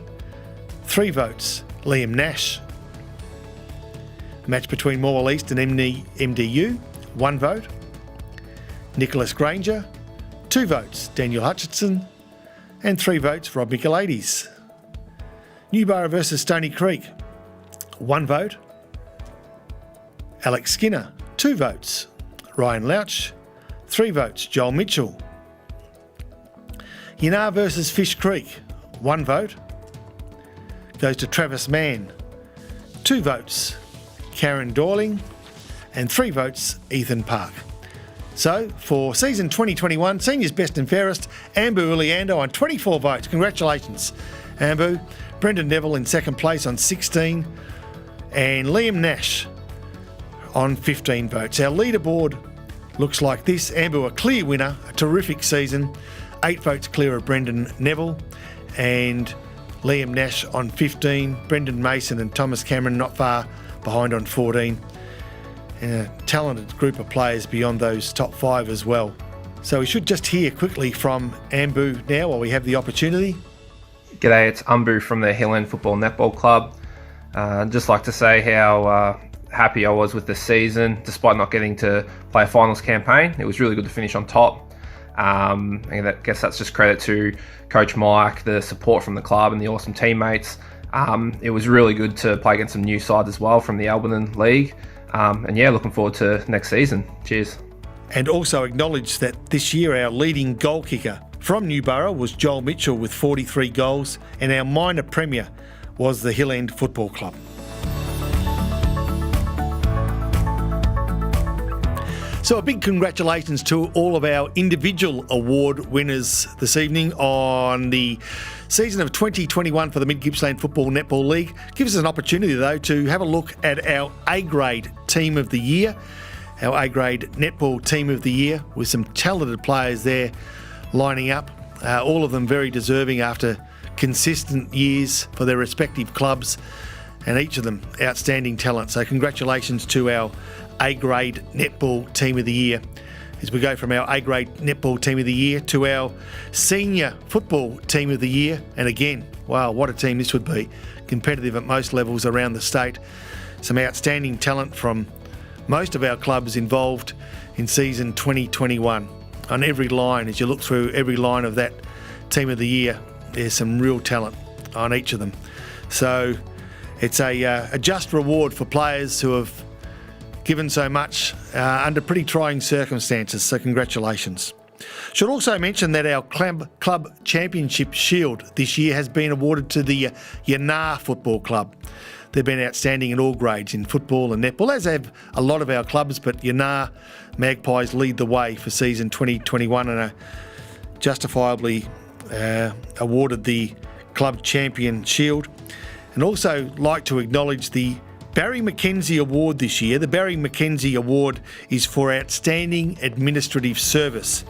3 votes. Liam Nash. Match between Morwell East and MDU, 1 vote. Nicholas Granger, 2 votes. Daniel Hutchinson, and 3 votes. Rob Michaelides. Newborough versus Stony Creek, 1 vote. Alex Skinner, 2 votes. Ryan Louch, 3 votes. Joel Mitchell. Yanar versus Fish Creek, 1 vote. Goes to Travis Mann, 2 votes. Karen Dorling, and 3 votes. Ethan Park. So, for season 2021, Seniors Best and Fairest, Ambu Uliando on 24 votes. Congratulations, Ambu. Brendan Neville in second place on 16, and Liam Nash on 15 votes. Our leaderboard looks like this. Ambu a clear winner, a terrific season, 8 votes clear of Brendan Neville, and Liam Nash on 15. Brendan Mason and Thomas Cameron not far behind on 14. And a talented group of players beyond those top 5 as well. So we should just hear quickly from Ambu now while we have the opportunity. G'day, it's Ambu from the Hill End Football Netball Club. Just like to say how happy I was with the season, despite not getting to play a finals campaign. It was really good to finish on top. And I guess that's just credit to Coach Mike, the support from the club and the awesome teammates. It was really good to play against some new sides as well from the Alberton League. And yeah, looking forward to next season. Cheers. And also acknowledge that this year our leading goal kicker from Newborough was Joel Mitchell with 43 goals, and our minor premier was the Hill End Football Club. So a big congratulations to all of our individual award winners this evening on the season of 2021 for the Mid Gippsland Football Netball League. Gives us an opportunity though to have a look at our A-grade team of the year, our A-grade netball team of the year, with some talented players there lining up, all of them very deserving after consistent years for their respective clubs, and each of them outstanding talent. So congratulations to our A-grade netball team of the year as we go from our A-grade netball team of the year to our senior football team of the year. And again, wow, what a team this would be. Competitive at most levels around the state. Some outstanding talent from most of our clubs involved in season 2021. On every line, as you look through every line of that team of the year, there's some real talent on each of them. So it's a just reward for players who have given so much under pretty trying circumstances, so congratulations. Should also mention that our club championship shield this year has been awarded to the Yanar Football Club. They've been outstanding in all grades in football and netball, as have a lot of our clubs, but Yanar Magpies lead the way for season 2021 and are justifiably awarded the club champion shield. And also like to acknowledge the Barry McKenzie Award this year. The Barry McKenzie Award is for outstanding administrative service,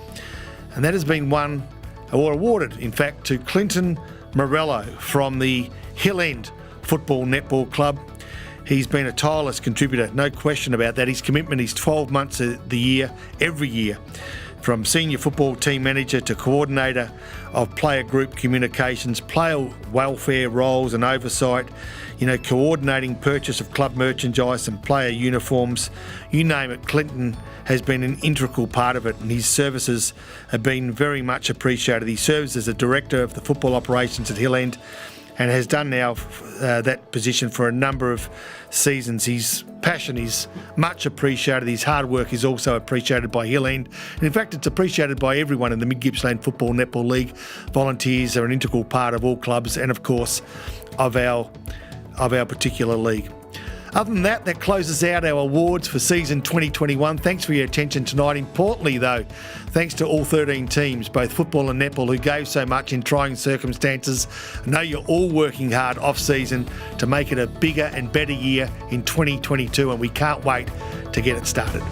and that has been won or awarded, in fact, to Clinton Morello from the Hill End Football Netball Club. He's been a tireless contributor, no question about that. His commitment is 12 months of the year, every year, from senior football team manager to coordinator of player group communications, player welfare roles and oversight, coordinating purchase of club merchandise and player uniforms. You name it, Clinton has been an integral part of it, and his services have been very much appreciated. He serves as a director of the football operations at Hill End and has done now that position for a number of seasons. His passion is much appreciated. His hard work is also appreciated by Hill End. And in fact, it's appreciated by everyone in the Mid Gippsland Football Netball League. Volunteers are an integral part of all clubs and, of course, of our particular league. Other than that, that closes out our awards for season 2021. Thanks for your attention tonight. Importantly, though, thanks to all 13 teams, both football and netball, who gave so much in trying circumstances. I know you're all working hard off-season to make it a bigger and better year in 2022, and we can't wait to get it started.